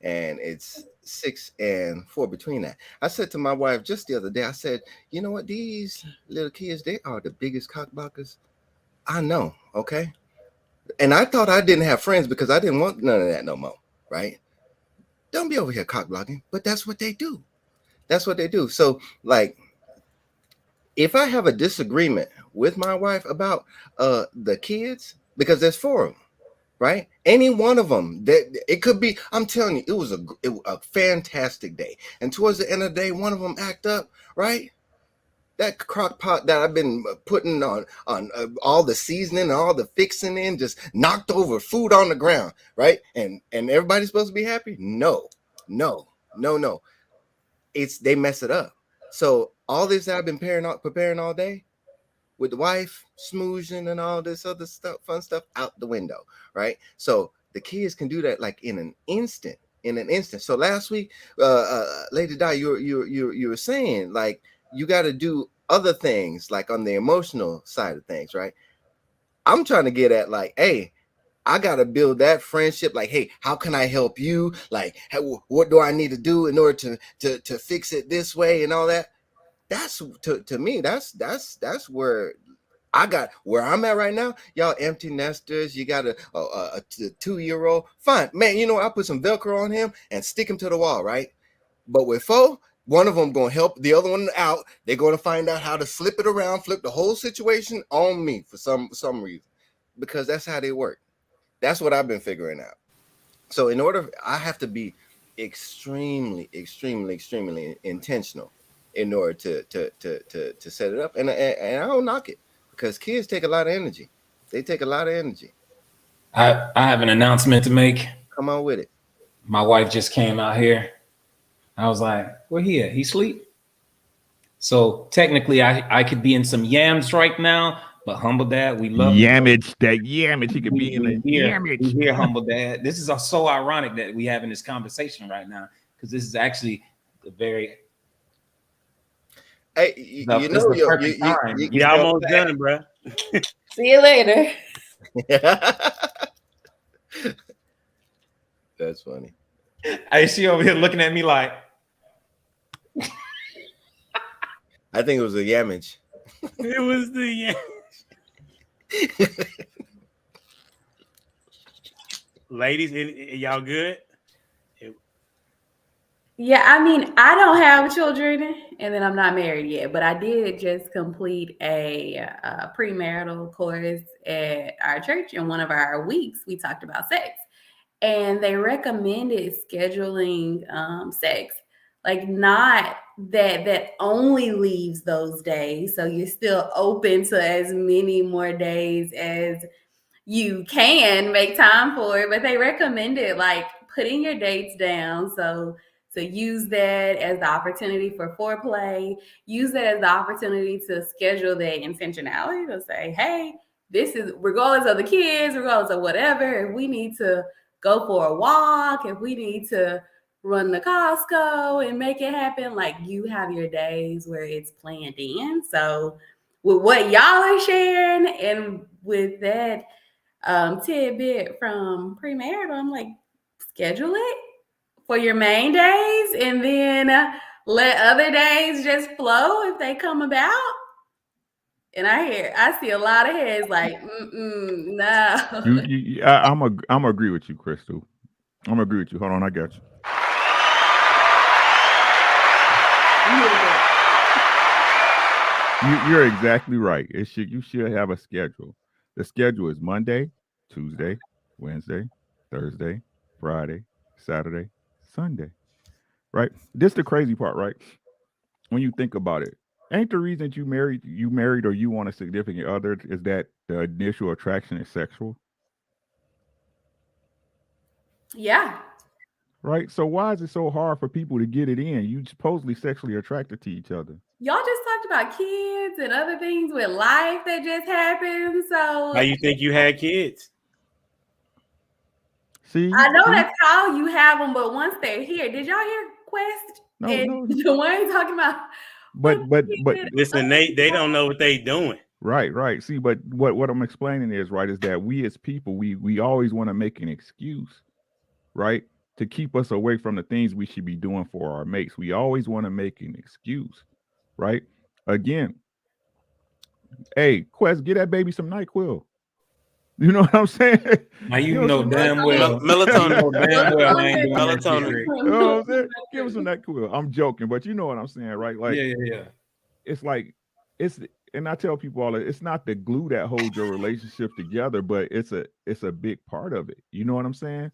and it's 6 and 4 between that. I said to my wife just the other day, I said, you know what? These little kids, they are the biggest cockblockers I know. Okay, and I thought I didn't have friends because I didn't want none of that no more. Right? Don't be over here cockblocking, but that's what they do. That's what they do. So, like, if I have a disagreement with my wife about the kids, because there's 4 of them, right? Any one of them. That it could be. I'm telling you, it was a fantastic day. And towards the end of the day, one of them act up, right? That crock pot that I've been putting on all the seasoning and all the fixing in just knocked over food on the ground, right? And everybody's supposed to be happy? No. It's they mess it up. So all this that I've been preparing all day with the wife, smoozing and all this other stuff, fun stuff out the window, right? So the kids can do that like in an instant. So last week, Lady Di, you were saying like you got to do other things like on the emotional side of things, right? I'm trying to get at like, hey, I got to build that friendship. Like, hey, how can I help you? Like, what do I need to do in order to fix it this way and all that? That's to me, that's where I got where I'm at right now. Y'all empty nesters, you got a 2-year-old. Fine, man, you know, I put some Velcro on him and stick him to the wall, right? But with four, one of them going to help the other one out. They're going to find out how to flip it around, flip the whole situation on me for some reason, because that's how they work. That's what I've been figuring out. So in order, I have to be extremely intentional in order to set it up. And I don't knock it because kids take a lot of energy. They take a lot of energy. I have an announcement to make. Come on with it. My wife just came out here. I was like, where he at? He sleep? So technically I could be in some yams right now, but Humble Dad, we love yamage. That yamage. He could be in the yamage. We hear Humble Dad. This is so ironic that we having this conversation right now because this is actually the very. Hey, you almost done, bro. See you later. That's funny. I see over here looking at me like. I think it was a yamage. It was the yamage. Ladies, y'all good? Yeah, I mean, I don't have children, and then I'm not married yet, but I did just complete a premarital course at our church. In one of our weeks, we talked about sex, and they recommended scheduling sex, like not that only leaves those days. So you're still open to as many more days as you can make time for it, but they recommended like putting your dates down. So use that as the opportunity for foreplay. Use that as the opportunity to schedule that intentionality to say, hey, this is regardless of the kids, regardless of whatever, if we need to go for a walk, if we need to run to Costco and make it happen, like you have your days where it's planned in. So with what y'all are sharing and with that tidbit from premarital, I'm like, schedule it for your main days and then let other days just flow if they come about. And I see a lot of heads like, no. I'm gonna agree with you, Crystal. I'm gonna agree with you. Hold on, I got you. You're exactly right. You should have a schedule. The schedule is Monday, Tuesday, Wednesday, Thursday, Friday, Saturday, Sunday. Right? This is the crazy part, right? When you think about it, ain't the reason you married or you want a significant other is that the initial attraction is sexual? Yeah. Right? So why is it so hard for people to get it in? You supposedly sexually attracted to each other. Y'all just talked about kids and other things with life that just happened. So how you think you had kids? See, I know that's how you have them, but once they're here, did y'all hear Quest? No. Dwayne talking about. But listen, they don't know what they doing. Right. See, but what I'm explaining is that we as people, we always want to make an excuse, right, to keep us away from the things we should be doing for our mates. We always want to make an excuse, right? Again, hey, Quest, get that baby some NyQuil. You know what I'm saying? Now you know damn well. Melatonin. Melatonin. You know what I'm saying? Give us some NyQuil. I'm joking, but you know what I'm saying, right? Like, yeah. It's like and I tell people all that it's not the glue that holds your relationship together, but it's a big part of it. You know what I'm saying?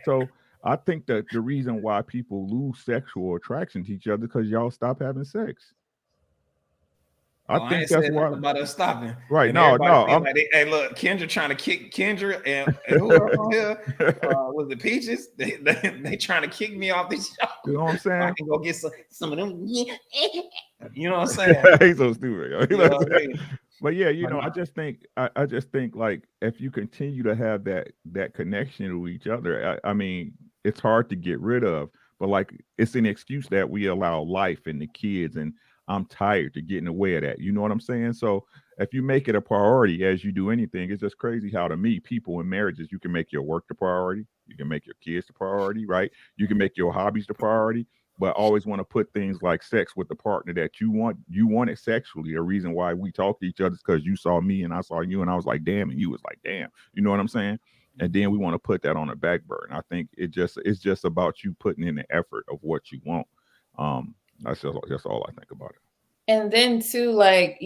So I think that the reason why people lose sexual attraction to each other because y'all stop having sex. I think ain't that's said why. nothing about us stopping. Right? And No. like hey, look, Kendra trying to kick Kendra and who else on here? Was it Peaches? They trying to kick me off this show. You know what I'm saying? I can go get some of them. You know what I'm saying? He's so stupid. You know what I mean? But yeah, I just think like if you continue to have that connection with each other, I mean, it's hard to get rid of. But like, it's an excuse that we allow life and the kids, and I'm tired to get in the way of that. You know what I'm saying? So if you make it a priority as you do anything, it's just crazy how to me, people in marriages, you can make your work the priority, you can make your kids the priority, right? You can make your hobbies the priority, but always want to put things like sex with the partner that you want it sexually. The reason why we talk to each other is because you saw me and I saw you and I was like, damn, and you was like, damn. You know what I'm saying? And then we want to put that on the back burner. I think it's just about you putting in the effort of what you want. That's all I think about it. And then too, like,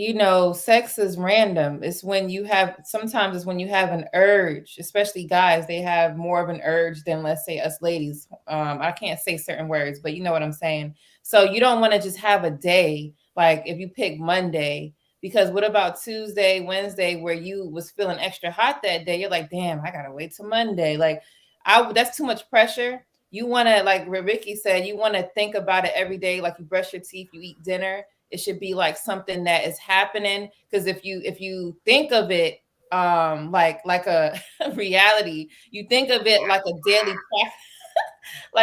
sex is random. Sometimes it's when you have an urge, especially guys, they have more of an urge than, let's say, us ladies. I can't say certain words, but you know what I'm saying? So you don't want to just have a day, like if you pick Monday, because what about Tuesday, Wednesday, where you was feeling extra hot that day? You're like, damn, I got to wait till Monday. Like that's too much pressure. You want to, like Ricky said, you want to think about it every day. Like you brush your teeth, you eat dinner. It should be like something that is happening. Because if you think of it like a reality, you think of it like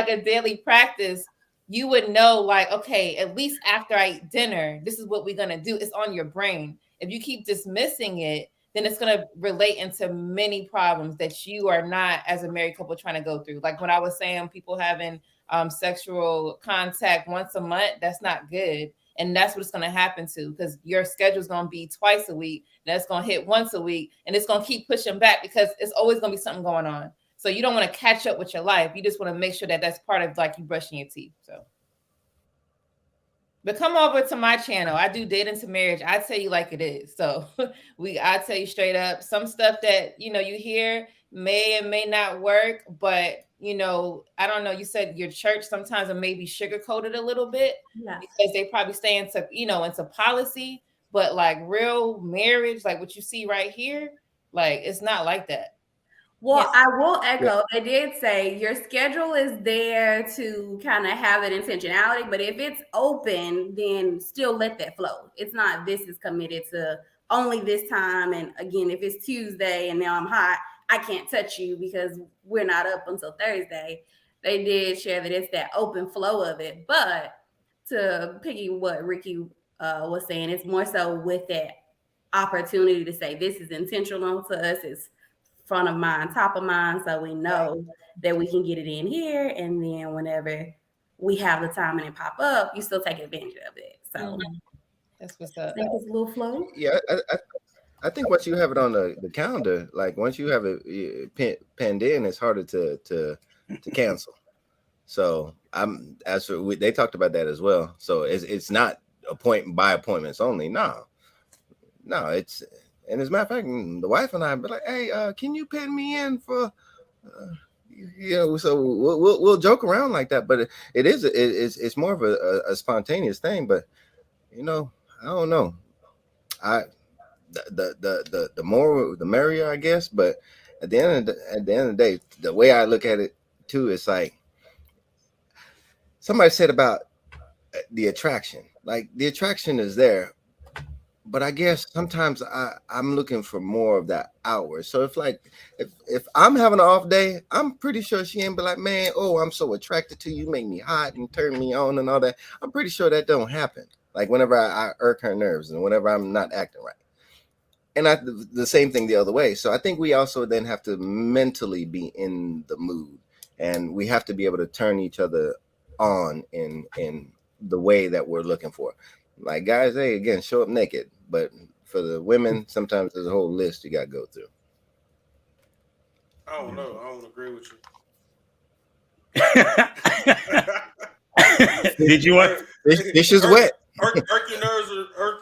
a daily practice, you would know, like, okay, at least after I eat dinner, this is what we're gonna do. It's on your brain. If you keep dismissing it, then it's gonna relate into many problems that you are not, as a married couple, trying to go through. Like when I was saying, people having sexual contact once a month, that's not good. And that's what it's going to happen to, because your schedule is going to be twice a week. That's going to hit once a week, and it's going to keep pushing back because it's always going to be something going on. So you don't want to catch up with your life. You just want to make sure that that's part of, like, you brushing your teeth. So, but come over to my channel. I do Dating to Marriage. I tell you like it is. So I tell you straight up, some stuff that, you hear may and may not work, but I don't know. You said your church sometimes it may be sugar-coated a little bit because they probably stay into, into policy, but like real marriage, like what you see right here, like it's not like that. Well, Yes. I will echo. They did say your schedule is there to kind of have an intentionality, but if it's open, then still let that flow. It's not this is committed to only this time. And again, if it's Tuesday and now I'm hot, I can't touch you because we're not up until Thursday. They did share that it's that open flow of it. But to piggy what Ricky was saying, it's more so with that opportunity to say this is intentional to us. It's front of mind, top of mind, so we know that we can get it in here. And then whenever we have the time and it pop up, you still take advantage of it. So that's what's up. I think it's a little flow. Yeah, I think once you have it on the calendar, like once you have it penned in, it's harder to cancel. So they talked about that as well. So it's not appointments only. No, it's. And as a matter of fact, the wife and I be like, "Hey, can you pen me in for?" So we'll joke around like that, but it's more of a spontaneous thing. But I don't know. The more the merrier, I guess. But at the end of the day, the way I look at it too, it's like somebody said about the attraction. Like the attraction is there. But I guess sometimes I'm looking for more of that hour. So if I'm having an off day, I'm pretty sure she ain't be like, man, oh, I'm so attracted to you, make me hot and turn me on and all that. I'm pretty sure that don't happen. Like whenever I irk her nerves and whenever I'm not acting right. And the same thing the other way. So I think we also then have to mentally be in the mood, and we have to be able to turn each other on in the way that we're looking for. Like guys, hey, again, show up naked. But for the women, sometimes there's a whole list you got to go through. I don't know. I don't agree with you. Did you want? This is wet. Irk your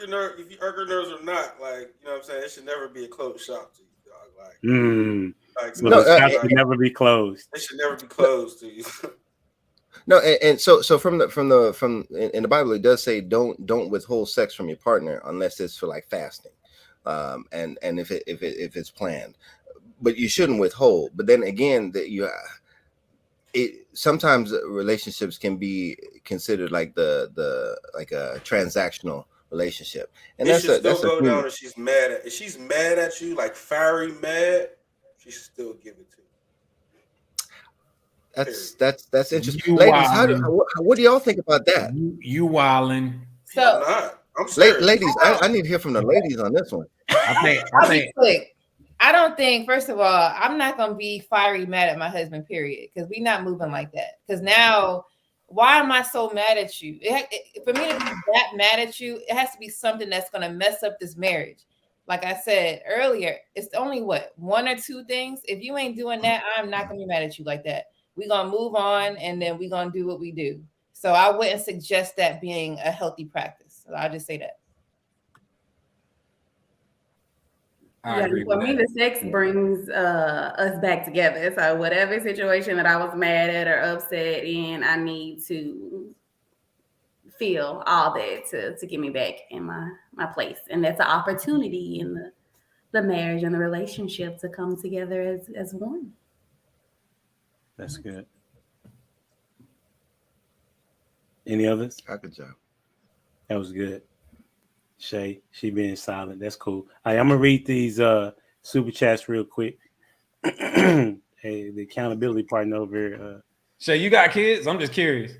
your nerves, or not, like, you know what I'm saying, it should never be a closed shop to you, dog. Like, so the shop should never be closed. It should never be closed to you. No, and so from in the Bible, it does say don't withhold sex from your partner unless it's for like fasting, and if it's planned, but you shouldn't withhold. But then again, sometimes relationships can be considered like a transactional relationship, and It should still go down if she's mad at. If she's mad at you, like fiery mad, she should still give it to you. That's interesting. Ladies, what do y'all think about that? You wildin'. So I'm serious. Ladies, I need to hear from the ladies on this one. I think I don't think, first of all, I'm not gonna be fiery mad at my husband, period, because we're not moving like that. Because now, why am I so mad at you? For me to be that mad at you, it has to be something that's gonna mess up this marriage. Like I said earlier, it's only one or two things. If you ain't doing that, I'm not gonna be mad at you like that. We're going to move on, and then we're going to do what we do. So I wouldn't suggest that being a healthy practice. So I'll just say that. For me, the sex brings us back together. So whatever situation that I was mad at or upset in, I need to feel all that to get me back in my place. And that's an opportunity in the marriage and the relationship to come together as one. That's good. Any others? Good job. That was good. Shay, she being silent. That's cool. I'm gonna read these super chats real quick. Hey, the accountability partner over here. Shay, you got kids? I'm just curious.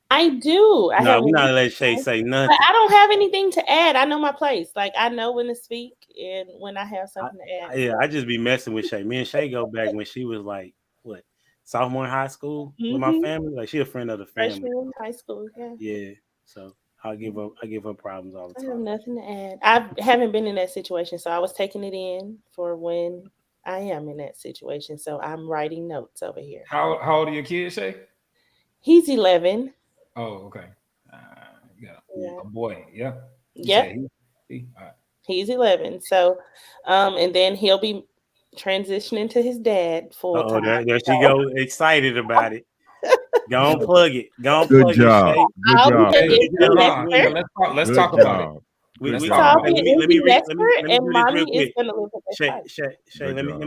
I do. No, we're not gonna let Shay say nothing. But I don't have anything to add. I know my place. Like, I know when to speak and when I have something to add. Yeah, I just be messing with Shay. Me and Shay go back when she was like, what, sophomore in high school with my family. Like, she a friend of the family. Freshman in high school, yeah. Yeah. So I give her problems all the time. I have nothing to add. I haven't been in that situation, so I was taking it in for when I am in that situation. So I'm writing notes over here. How old are your kids, Shay? He's 11. Oh, okay. A boy, yeah. Yep. He's 11. So, and then he'll be transitioning to his dad full time. Oh, there she go, excited about it. Go on, plug it. Good job. Let's talk about it. Let me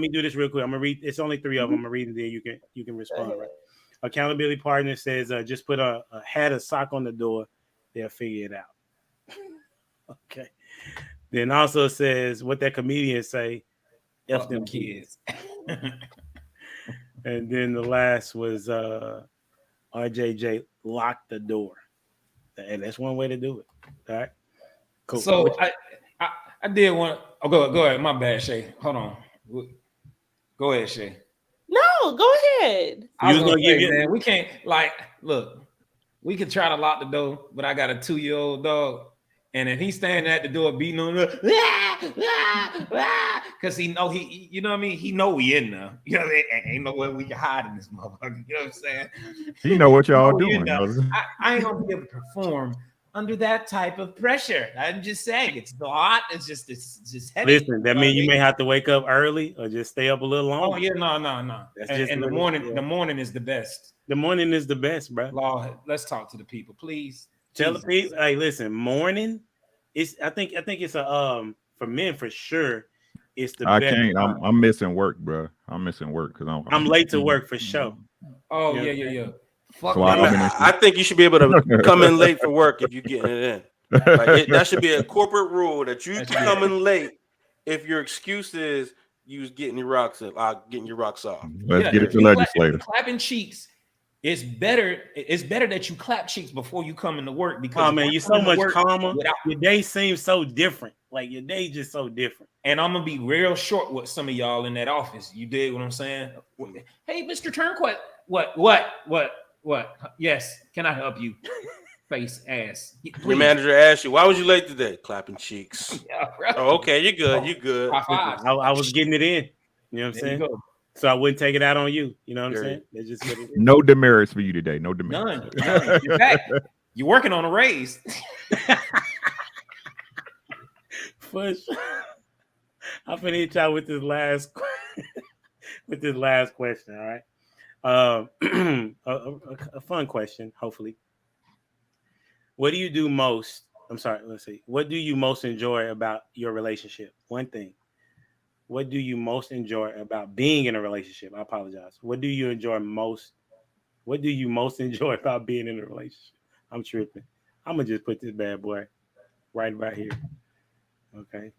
do this real quick. I'm gonna read. It's only 3 of them. I'm gonna read, and then you can respond. Right. Accountability partner says, just put a hat or sock on the door. They'll figure it out. Okay. Then also says what that comedian say. F them kids. And then the last was RJJ, lock the door. And that's one way to do it. All right. Cool. So I did want to. Oh, go ahead. My bad, Shay. Hold on. Go ahead, Shay. No, go ahead. I was gonna say, man, we can't look. We can try to lock the door, but I got a 2-year-old dog, and if he's standing at the door beating on the, because he know you know what I mean. He know we in there. You know, ain't no way we can hide in this motherfucker. You know what I'm saying? You know what y'all doing. I ain't gonna be able to perform under that type of pressure. I'm just saying, it's hot. It's just heavy. Listen, that means you may have to wake up early or just stay up a little longer. Oh yeah, no. And the morning is the best. The morning is the best, bro. Lord, let's talk to the people, please. Tell the people, hey, listen, morning. I think it's a for men for sure. It's the best. I can't. I'm missing work, bro. I'm missing work because I'm late to work for sure. Oh yeah. So I think you should be able to come in late for work if you're getting it in. Like that should be a corporate rule that you come in late if your excuse is you was getting your rocks off. Let's get it to legislators. Clapping cheeks. It's better that you clap cheeks before you come into work because you're so much calmer. Your day seems so different. Like your day just so different. And I'm gonna be real short with some of y'all in that office. You dig what I'm saying? Hey, Mr. Turnquist. What? Yes. Can I help you? Face ass. Please. Your manager asked you, why was you late today? Clapping cheeks. Yeah, right. Oh, okay. You're good. You're good. I was getting it in. You know what I'm saying? So I wouldn't take it out on you. You know what I'm saying? That's just what it is. No demerits for you today. No demerits. None. In fact, you're working on a raise. Push. I'm finna hit y'all with this last question. All right. A fun question, hopefully. What do you do most? I'm sorry. Let's see. What do you most enjoy about your relationship? One thing. What do you most enjoy about being in a relationship? I apologize. What do you enjoy most? What do you most enjoy about being in a relationship? I'm tripping. I'm gonna just put this bad boy right here. Okay.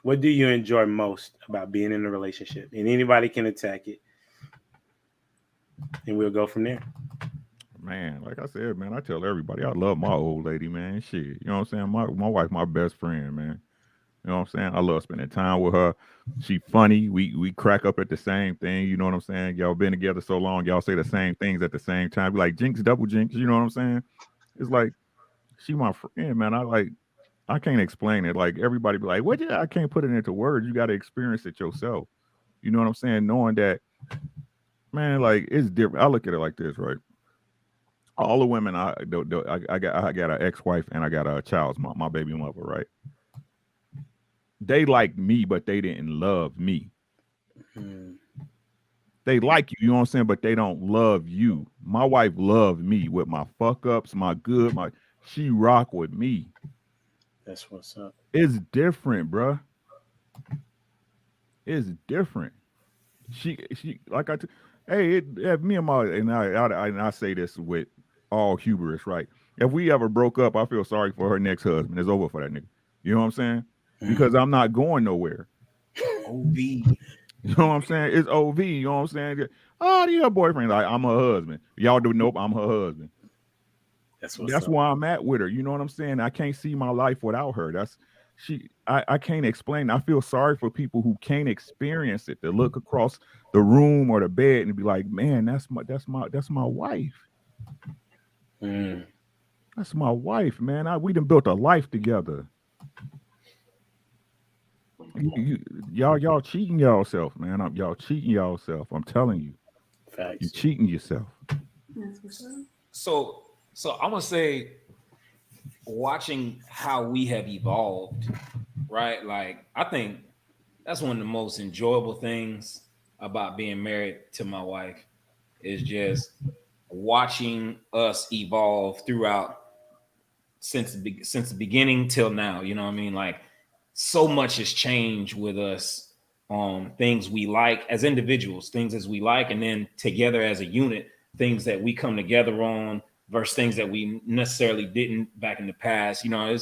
What do you enjoy most about being in a relationship? And anybody can attack it. And we'll go from there. Man, like I said, man, I tell everybody I love my old lady, man. Shit. You know what I'm saying? My wife, my best friend, man. You know what I'm saying? I love spending time with her. She funny. We crack up at the same thing. You know what I'm saying? Y'all been together so long, y'all say the same things at the same time. Be like jinx, double jinx. You know what I'm saying? It's like she my friend, man. I can't explain it. Like everybody be like, what? Yeah, I can't put it into words. You got to experience it yourself. You know what I'm saying? Knowing that, man, like it's different. I look at it like this, right? All the women I got an ex-wife and I got a child's mom, my baby mother, right? They like me, but they didn't love me. They like you, you know what I'm saying, but they don't love you. My wife loved me with my fuck ups, my good, she rock with me. That's what's up. It's different, bruh. It's different. She like me and I say this with all hubris, right? If we ever broke up, I feel sorry for her next husband. It's over for that nigga. You know what I'm saying? Because I'm not going nowhere. OV. You know what I'm saying? It's OV. You know what I'm saying? Oh, your boyfriend. Like, I'm her husband. Y'all do nope. I'm her husband. That's why I'm at with her. You know what I'm saying? I can't see my life without her. I can't explain. I feel sorry for people who can't experience it. To look across the room or the bed and be like, man, that's my wife. That's my wife, man. We done built a life together. Y'all cheating yourself, man. Y'all cheating yourself. I'm telling you. Facts. You're cheating yourself. So I'm gonna say, watching how we have evolved, right? Like, I think that's one of the most enjoyable things about being married to my wife is just watching us evolve throughout since the beginning till now. You know what I mean? Like, so much has changed with us on things we like as individuals, things as we like, and then together as a unit, things that we come together on versus things that we necessarily didn't back in the past. You know,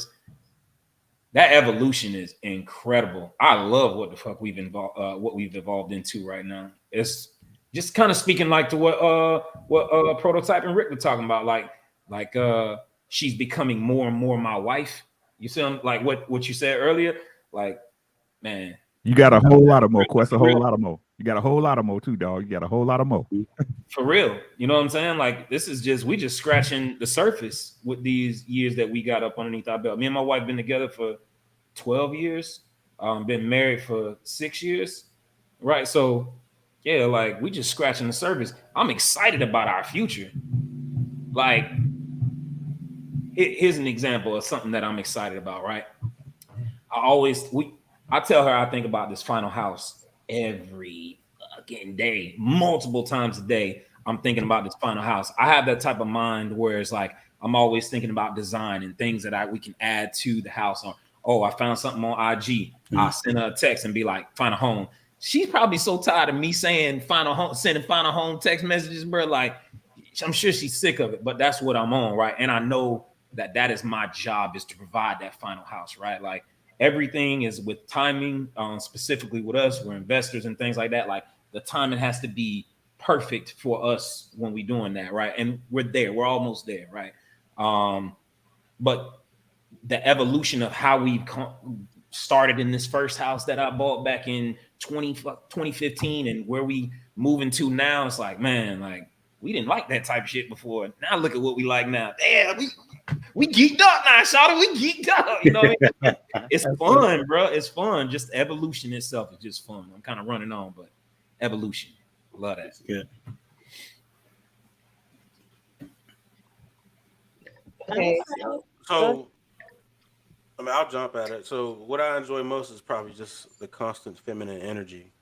that evolution is incredible. I love what the fuck we've evolved into right now. It's just kind of speaking like to what Prototype and Rick were talking about, like she's becoming more and more my wife. You see, like what you said earlier, like, man. You got a whole lot of more, Quest, a whole lot of more. You got a whole lot of more too, dog. You got a whole lot of more. For real. You know what I'm saying? Like, this is we just scratching the surface with these years that we got up underneath our belt. Me and my wife been together for 12 years. Been married for 6 years. Right. So yeah, like, we just scratching the surface. I'm excited about our future. Like, here's an example of something that I'm excited about, right? I tell her I think about this final house every fucking day, multiple times a day. I'm thinking about this final house. I have that type of mind where it's like I'm always thinking about design and things that we can add to the house. Or, oh, I found something on IG. I'll send her a text and be like, find a home. She's probably so tired of me saying sending final home text messages, bro. Like, I'm sure she's sick of it, but that's what I'm on, right? And I know that is my job, is to provide that final house, right? Like, everything is with timing, specifically with us. We're investors and things like that. Like, the timing has to be perfect for us when we're doing that, right? And we're there. We're almost there, right? But the evolution of how we've started in this first house that I bought back in 2015 and where we moving to now, it's like, man, like, we didn't like that type of shit before. Now look at what we like now. Damn, we geeked up now, Shawty. We geeked up. You know what I mean? It's fun, bro. It's fun. Just evolution itself is just fun. I'm kind of running on, but evolution. Love that. Good. So I mean, I'll jump at it. So what I enjoy most is probably just the constant feminine energy.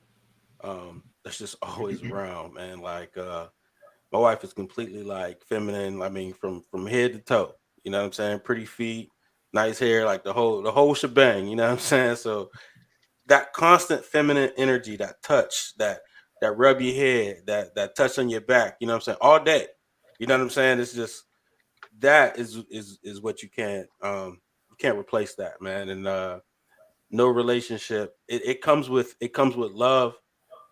That's just always around, man. Like my wife is completely like feminine. I mean, from head to toe. You know what I'm saying? Pretty feet, nice hair, like the whole shebang. You know what I'm saying? So that constant feminine energy, that touch, that rub your head, that touch on your back. You know what I'm saying? All day. You know what I'm saying? It's just that is what you can't replace that, man. And no relationship. It comes with love.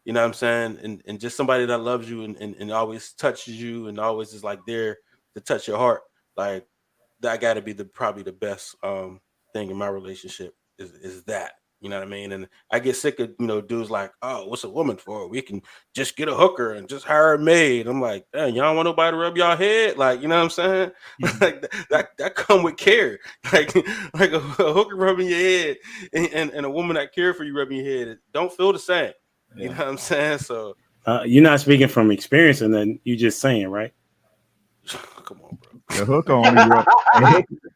You know what I'm saying? And just somebody that loves you and always touches you and always is like there to touch your heart. Like that got to be probably the best thing in my relationship is that. You know what I mean? And I get sick of dudes like, oh, what's a woman for? We can just get a hooker and just hire a maid. I'm like, damn, y'all don't want nobody to rub y'all head, like you know what I'm saying? Like that come with care, like a hooker rubbing your head and a woman that care for you rubbing your head. It don't feel the same. You know what I'm saying? So you're not speaking from experience, and then you just saying, right? Come on, bro. The hook only rub.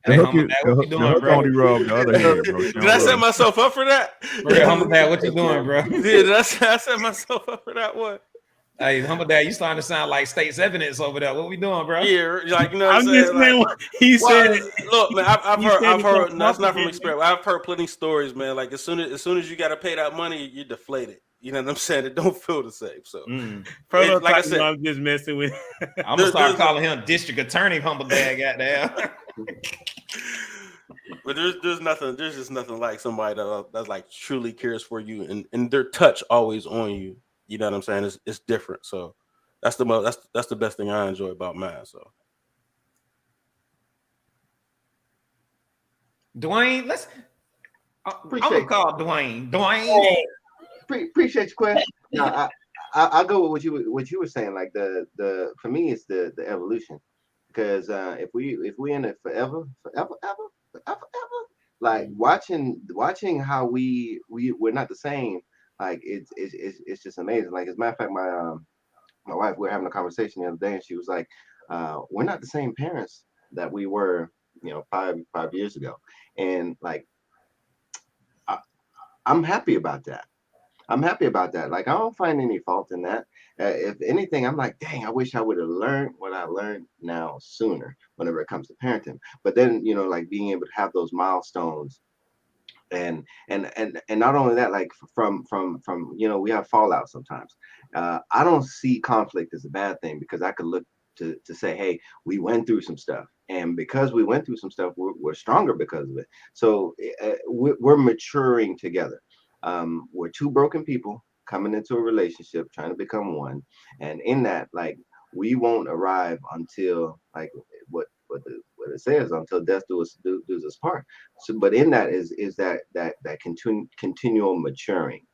The hook only rub the other head, bro. Did I set myself up for that? Humble Dad, what you doing, bro? Yeah, did I set myself up for that one? Hey, Humble Dad, you starting to sound like state's evidence over there. What we doing, bro? Yeah, like you know what I'm just saying? saying Like, he said. Look, man, I've heard. it That's not from experience. I've heard plenty stories, man. Like as soon as you got to pay that money, you're deflated. You know what I'm saying? It don't feel the same. So, like I said, I'm just messing with. I'm gonna start calling him District Attorney Humble Dad. Goddamn. But there's just nothing like somebody that's like truly cares for you and their touch always on you. You know what I'm saying? It's different. So that's the best thing I enjoy about mine. So Dwayne, I'm gonna call Dwayne. Dwayne. Appreciate your question. No, I go with what you were saying. Like the for me it's the evolution, because if we in it forever, like watching how we're not the same. Like it's just amazing. Like as a matter of fact, my wife, we were having a conversation the other day, and she was like, we're not the same parents that we were, 5 years ago, and like I'm happy about that. Like, I don't find any fault in that. If anything, I'm like, dang, I wish I would have learned what I learned now sooner whenever it comes to parenting. But then, like being able to have those milestones and not only that, like from we have fallout sometimes. I don't see conflict as a bad thing, because I could look to say, hey, we went through some stuff, and because we went through some stuff, we're stronger because of it. So we're maturing together. We're two broken people coming into a relationship, trying to become one, and in that, like, we won't arrive until, like, what it says, until death do us part. So, but in that is that continual maturing.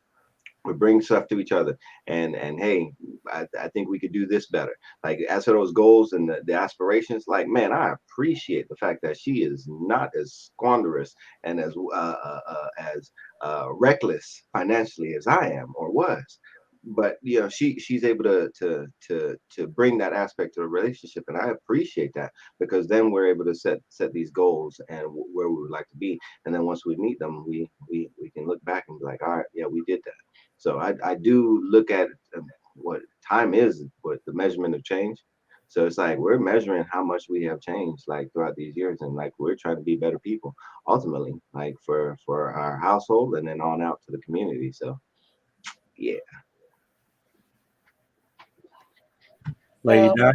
We bring stuff to each other, and hey, I think we could do this better. Like, as for those goals and the aspirations, like, man, I appreciate the fact that she is not as squanderous and as reckless financially as I am or was. But she's able to bring that aspect to the relationship, and I appreciate that, because then we're able to set these goals and where we would like to be, and then once we meet them, we can look back and be like, all right, yeah, we did that. So I do look at what time is, what the measurement of change. So it's like we're measuring how much we have changed, like, throughout these years, and like we're trying to be better people ultimately, like for our household and then on out to the community. So yeah. Lady Di?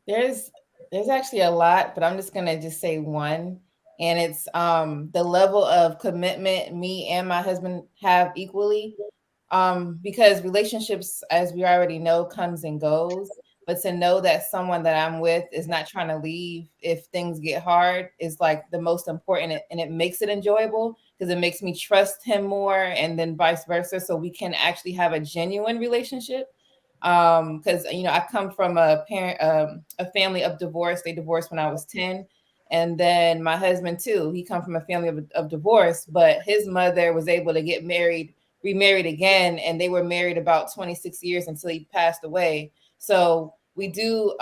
There's actually a lot, but I'm just gonna just say one, and it's the level of commitment me and my husband have equally, because relationships, as we already know, comes and goes, but to know that someone that I'm with is not trying to leave if things get hard is like the most important, and it makes it enjoyable because it makes me trust him more, and then vice versa, so we can actually have a genuine relationship. Because I come from a family of divorce. They divorced when I was 10, and then my husband too. He come from a family of divorce, but his mother was able to get remarried again, and they were married about 26 years until he passed away. So we do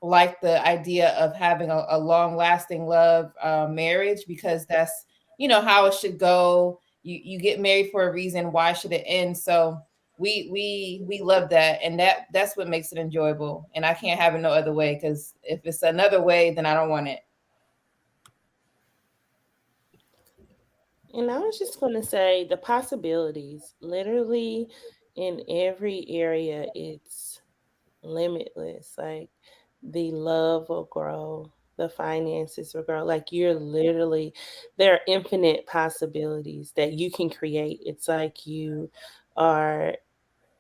like the idea of having a long-lasting love marriage, because that's, you know, how it should go. You get married for a reason. Why should it end? So we love that, and that's what makes it enjoyable. And I can't have it no other way, because if it's another way, then I don't want it. And I was just going to say the possibilities, literally in every area, it's limitless. Like the love will grow, the finances will grow. Like you're literally, there are infinite possibilities that you can create. It's like you are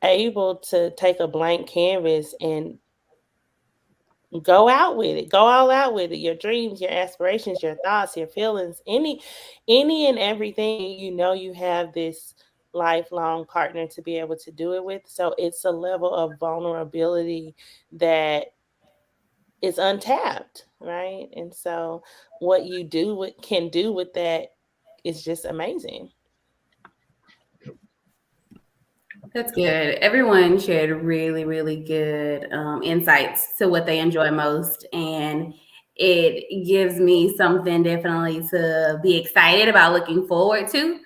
able to take a blank canvas and go out with it, go all out with it, your dreams, your aspirations, your thoughts, your feelings, any and everything. You know, you have this lifelong partner to be able to do it with, so it's a level of vulnerability that is untapped, right? And so what you can do with that is just amazing. That's good. Everyone shared really, really good insights to what they enjoy most. And it gives me something definitely to be excited about, looking forward to,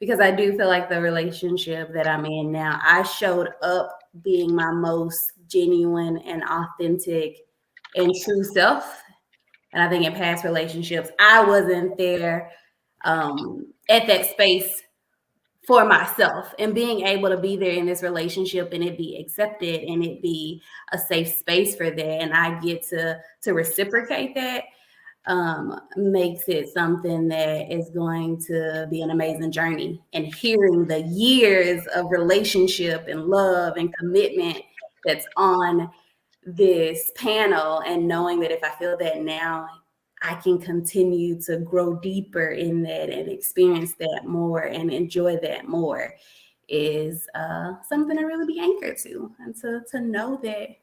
because I do feel like the relationship that I'm in now, I showed up being my most genuine and authentic and true self. And I think in past relationships, I wasn't there at that space for myself, and being able to be there in this relationship and it be accepted and it be a safe space for that, and I get to reciprocate that, makes it something that is going to be an amazing journey. And hearing the years of relationship and love and commitment that's on this panel, and knowing that if I feel that now, I can continue to grow deeper in that and experience that more and enjoy that more, is something to really be anchored to, and to know that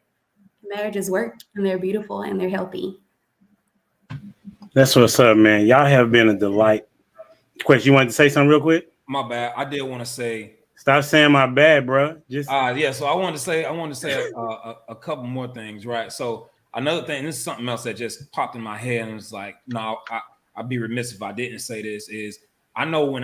marriages work and they're beautiful and they're healthy. That's what's up, man. Y'all have been a delight. Quest, you wanted to say something real quick? My bad. I did want to say. Stop saying my bad, bro. Just yeah. So I wanted to say a couple more things, right? So another thing, this is something else that just popped in my head, and it's like, no, I'd be remiss if I didn't say this. Is I know when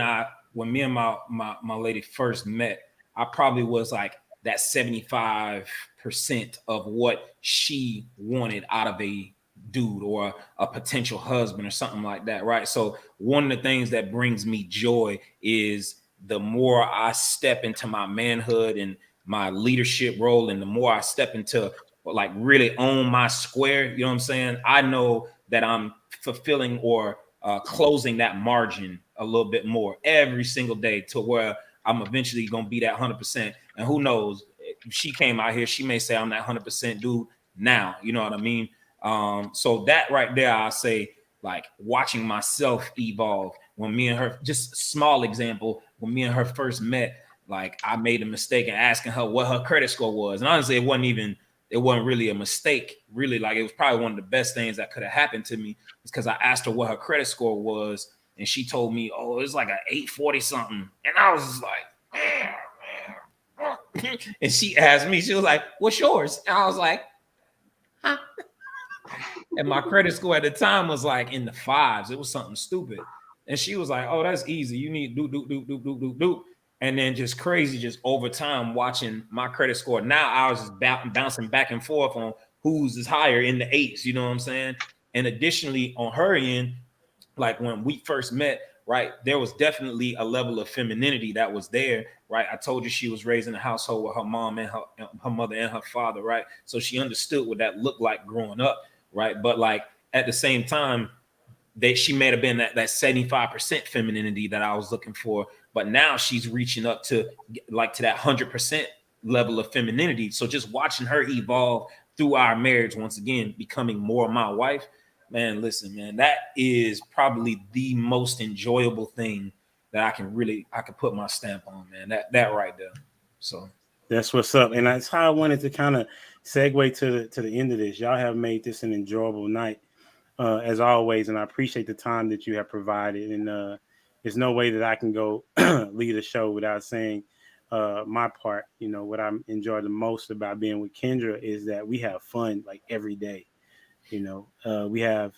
me and my lady first met, I probably was like that 75% of what she wanted out of a dude or a potential husband or something like that, right? So one of the things that brings me joy is the more I step into my manhood and my leadership role, and the more I step into like really own my square, you know what I'm saying? I know that I'm fulfilling or closing that margin a little bit more every single day, to where I'm eventually going to be that 100%. And who knows, if she came out here, she may say I'm that 100% dude now, you know what I mean? So that right there, I say, like, watching myself evolve. When me and her, just a small example, when me and her first met, like, I made a mistake in asking her what her credit score was. And honestly, it wasn't really a mistake, really. Like, it was probably one of the best things that could have happened to me, is because I asked her what her credit score was, and she told me, oh, it's like an 840 something. And I was just like, man. And she asked me, she was like, what's yours? And I was like, huh? And my credit score at the time was like in the 5s. It was something stupid. And she was like, oh, that's easy. You need do. And then just crazy, just over time, watching my credit score. Now I was just bouncing back and forth on whose is higher in the 8s. You know what I'm saying? And additionally, on her end, like when we first met, right, there was definitely a level of femininity that was there, right? I told you she was raised in a household with her mom and her mother and her father, right? So she understood what that looked like growing up, right? But like at the same time, she may have been that 75% femininity that I was looking for, but now she's reaching up to like to that 100% level of femininity. So just watching her evolve through our marriage, once again, becoming more my wife, man, listen, man, that is probably the most enjoyable thing that I can put my stamp on, man. That right there. So that's what's up. And that's how I wanted to kind of segue to the end of this. Y'all have made this an enjoyable night, as always, and I appreciate the time that you have provided. And there's no way that I can go lead a show without saying my part. You know, what I enjoy the most about being with Kendra is that we have fun like every day. We have,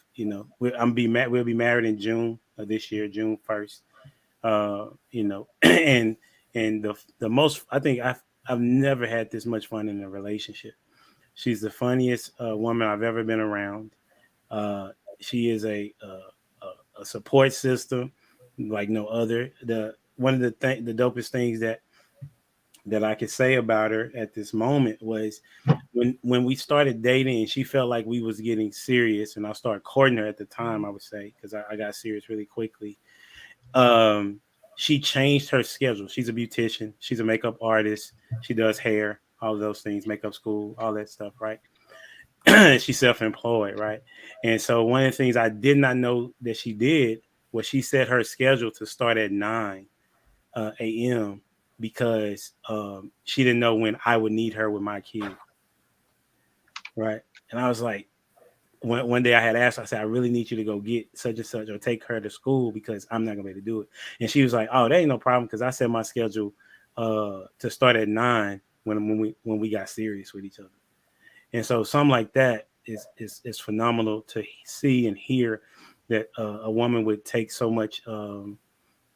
we'll be married in June of this year, June 1st. And the most, I think I've never had this much fun in a relationship. She's the funniest woman I've ever been around. She is a support system like no other. One of the dopest things that I could say about her at this moment was when we started dating and she felt like we was getting serious, and I started courting her at the time, I would say, because I got serious really quickly. She changed her schedule. She's a beautician. She's a makeup artist. She does hair, all of those things, makeup school, all that stuff, right? She's self-employed, right? And so one of the things I did not know that she did was she set her schedule to start at 9 a.m. because she didn't know when I would need her with my kid, right? And I was like, one day I had asked her, I said, I really need you to go get such and such or take her to school because I'm not gonna be able to do it. And she was like, oh, that ain't no problem because I set my schedule to start at 9 when we got serious with each other. And so something like that is phenomenal to see and hear, that a woman would take so much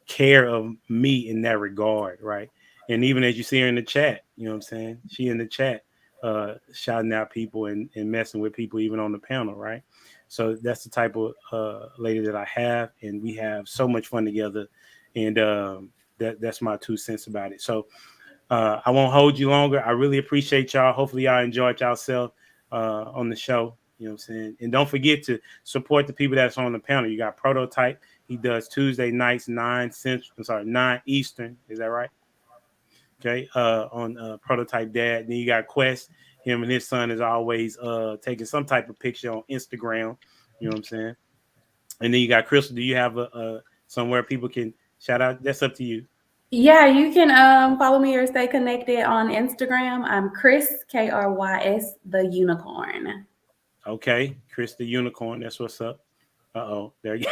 care of me in that regard, right? And even as you see her in the chat, you know what I'm saying? She in the chat shouting out people and messing with people even on the panel, right? So that's the type of lady that I have, and we have so much fun together, and that's my 2 cents about it. So I won't hold you longer. I really appreciate y'all. Hopefully y'all enjoyed yourself on the show. You know what I'm saying? And don't forget to support the people that's on the panel. You got Prototype. He does Tuesday nights, 9 Eastern. Is that right? Okay. On Prototype Dad. Then you got Quest. Him and his son is always taking some type of picture on Instagram. You know what I'm saying? And then you got Crystal. Do you have somewhere people can shout out? That's up to you. Yeah, you can follow me or stay connected on Instagram. I'm Chris, Krys, the Unicorn. Okay, Chris the Unicorn. That's what's up. There you go.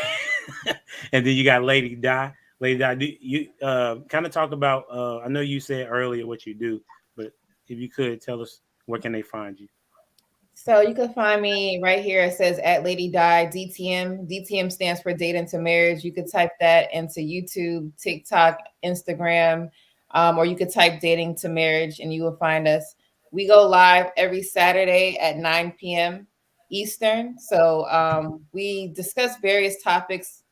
And then you got Lady Di. Lady Di, you kind of talk about, I know you said earlier what you do, but if you could tell us, where can they find you? So you can find me right here. It says at LadyDyDtM. DTM stands for Dating to Marriage. You could type that into YouTube, TikTok, Instagram, or you could type Dating to Marriage and you will find us. We go live every Saturday at 9 p.m. Eastern. So we discuss various topics,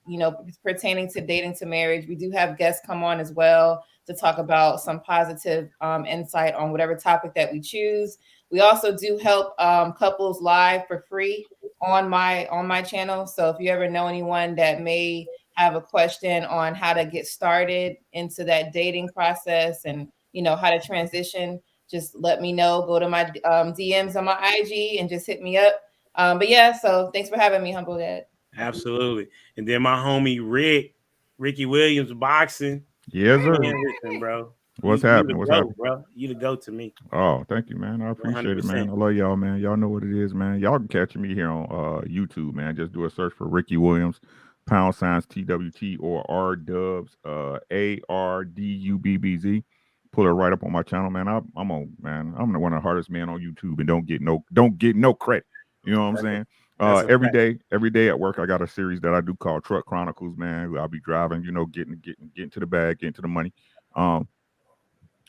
pertaining to dating to marriage. We do have guests come on as well to talk about some positive insight on whatever topic that we choose. We also do help couples live for free on my channel. So if you ever know anyone that may have a question on how to get started into that dating process and how to transition, just let me know. Go to my DMs on my IG and just hit me up. But yeah, so thanks for having me, Humble Dad. Absolutely. And then my homie Ricky Williams boxing. Yes, sir. Man, listen, bro. What's happening? What's happening, bro? You the go to me. Oh, thank you, man. I appreciate 100%. It, man. I love y'all, man. Y'all know what it is, man. Y'all can catch me here on YouTube, man. Just do a search for Ricky Williams, #TWT or RDubs, ARDUBBZ. Pull it right up on my channel, man. I'm one of the hardest men on YouTube and don't get no credit. You know what I'm saying? Every day at work, I got a series that I do called Truck Chronicles, man. I'll be driving, getting to the bag, getting to the money.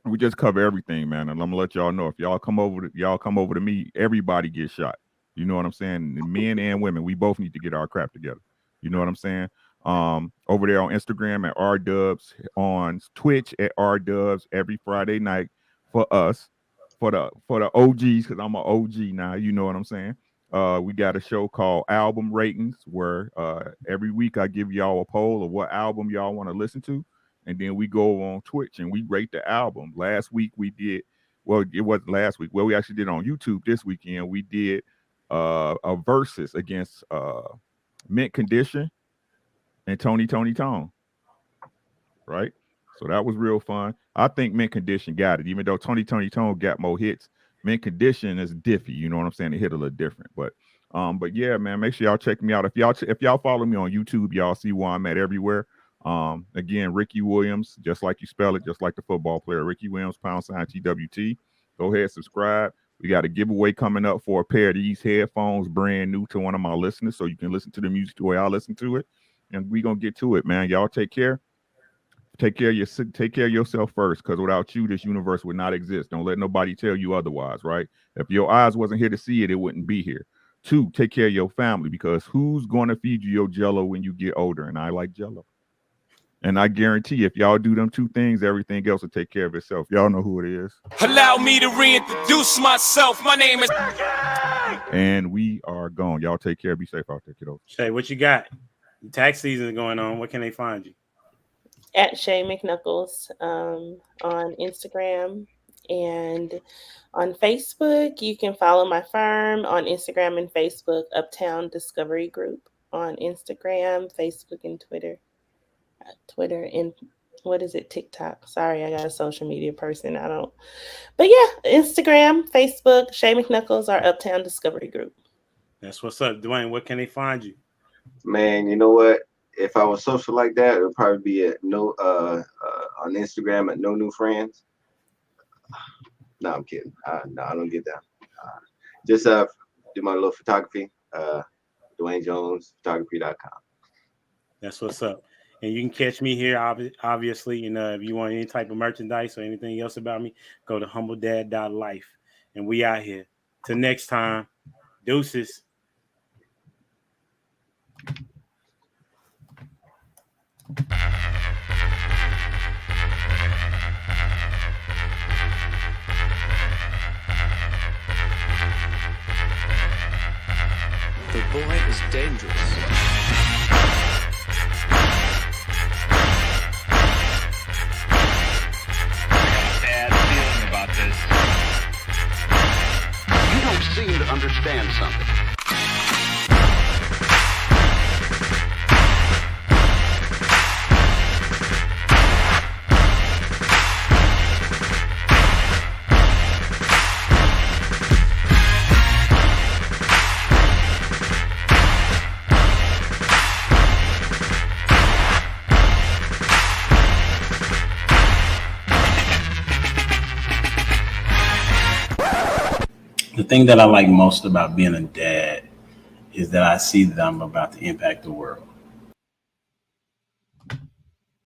We just cover everything, man. And I'm gonna let y'all know, if y'all come over to me, everybody gets shot. You know what I'm saying? Men and women, we both need to get our crap together. You know what I'm saying? Over there on Instagram at RDubs, on Twitch at RDubs every Friday night for us, for the OGs, because I'm an OG now. You know what I'm saying? We got a show called Album Ratings, where every week I give y'all a poll of what album y'all want to listen to. And then we go on Twitch and we rate the album. Last week we did, well, it wasn't last week. Well, we actually did on YouTube this weekend. We did a versus against Mint Condition and Tony Tone. Right? So that was real fun. I think Mint Condition got it. Even though Tony Tone got more hits, Mint Condition is diffy. You know what I'm saying? It hit a little different. But yeah, man, make sure y'all check me out. If y'all follow me on YouTube, y'all see where I'm at everywhere. Again, Ricky Williams, just like you spell it, just like the football player, Ricky Williams, #TWT. Go ahead, subscribe. We got a giveaway coming up for a pair of these headphones, brand new to one of my listeners, so you can listen to the music the way I listen to it. And we're gonna get to it, man. Y'all take care. Take care of yourself first, because without you, this universe would not exist. Don't let nobody tell you otherwise, right? If your eyes wasn't here to see it, it wouldn't be here. 2, take care of your family, because who's going to feed you your Jello when you get older? And I like Jello. And I guarantee if y'all do them 2 things, everything else will take care of itself. Y'all know who it is. Allow me to reintroduce myself. My name is And we are gone. Y'all take care. Be safe out there, kiddos. Shay, what you got? Tax season is going on. Where can they find you? At Shay McKnuckles on Instagram and on Facebook. You can follow my firm on Instagram and Facebook, Uptown Discovery Group on Instagram, Facebook, and Twitter. And what is it? TikTok. Sorry, I got a social media person. But yeah, Instagram, Facebook, Shay McKnuckles, or Uptown Discovery Group. That's what's up. Dwayne, where can they find you? Man, you know what? If I was social like that, it would probably be at on Instagram at No New Friends. No, I'm kidding. No, I don't get that. Just do my little photography. DwayneJonesPhotography.com. That's what's up. And you can catch me here, obviously. If you want any type of merchandise or anything else about me, go to humbledad.life. And we out here. Till next time, deuces. The boy is dangerous. You don't seem to understand something. The thing that I like most about being a dad is that I see that I'm about to impact the world.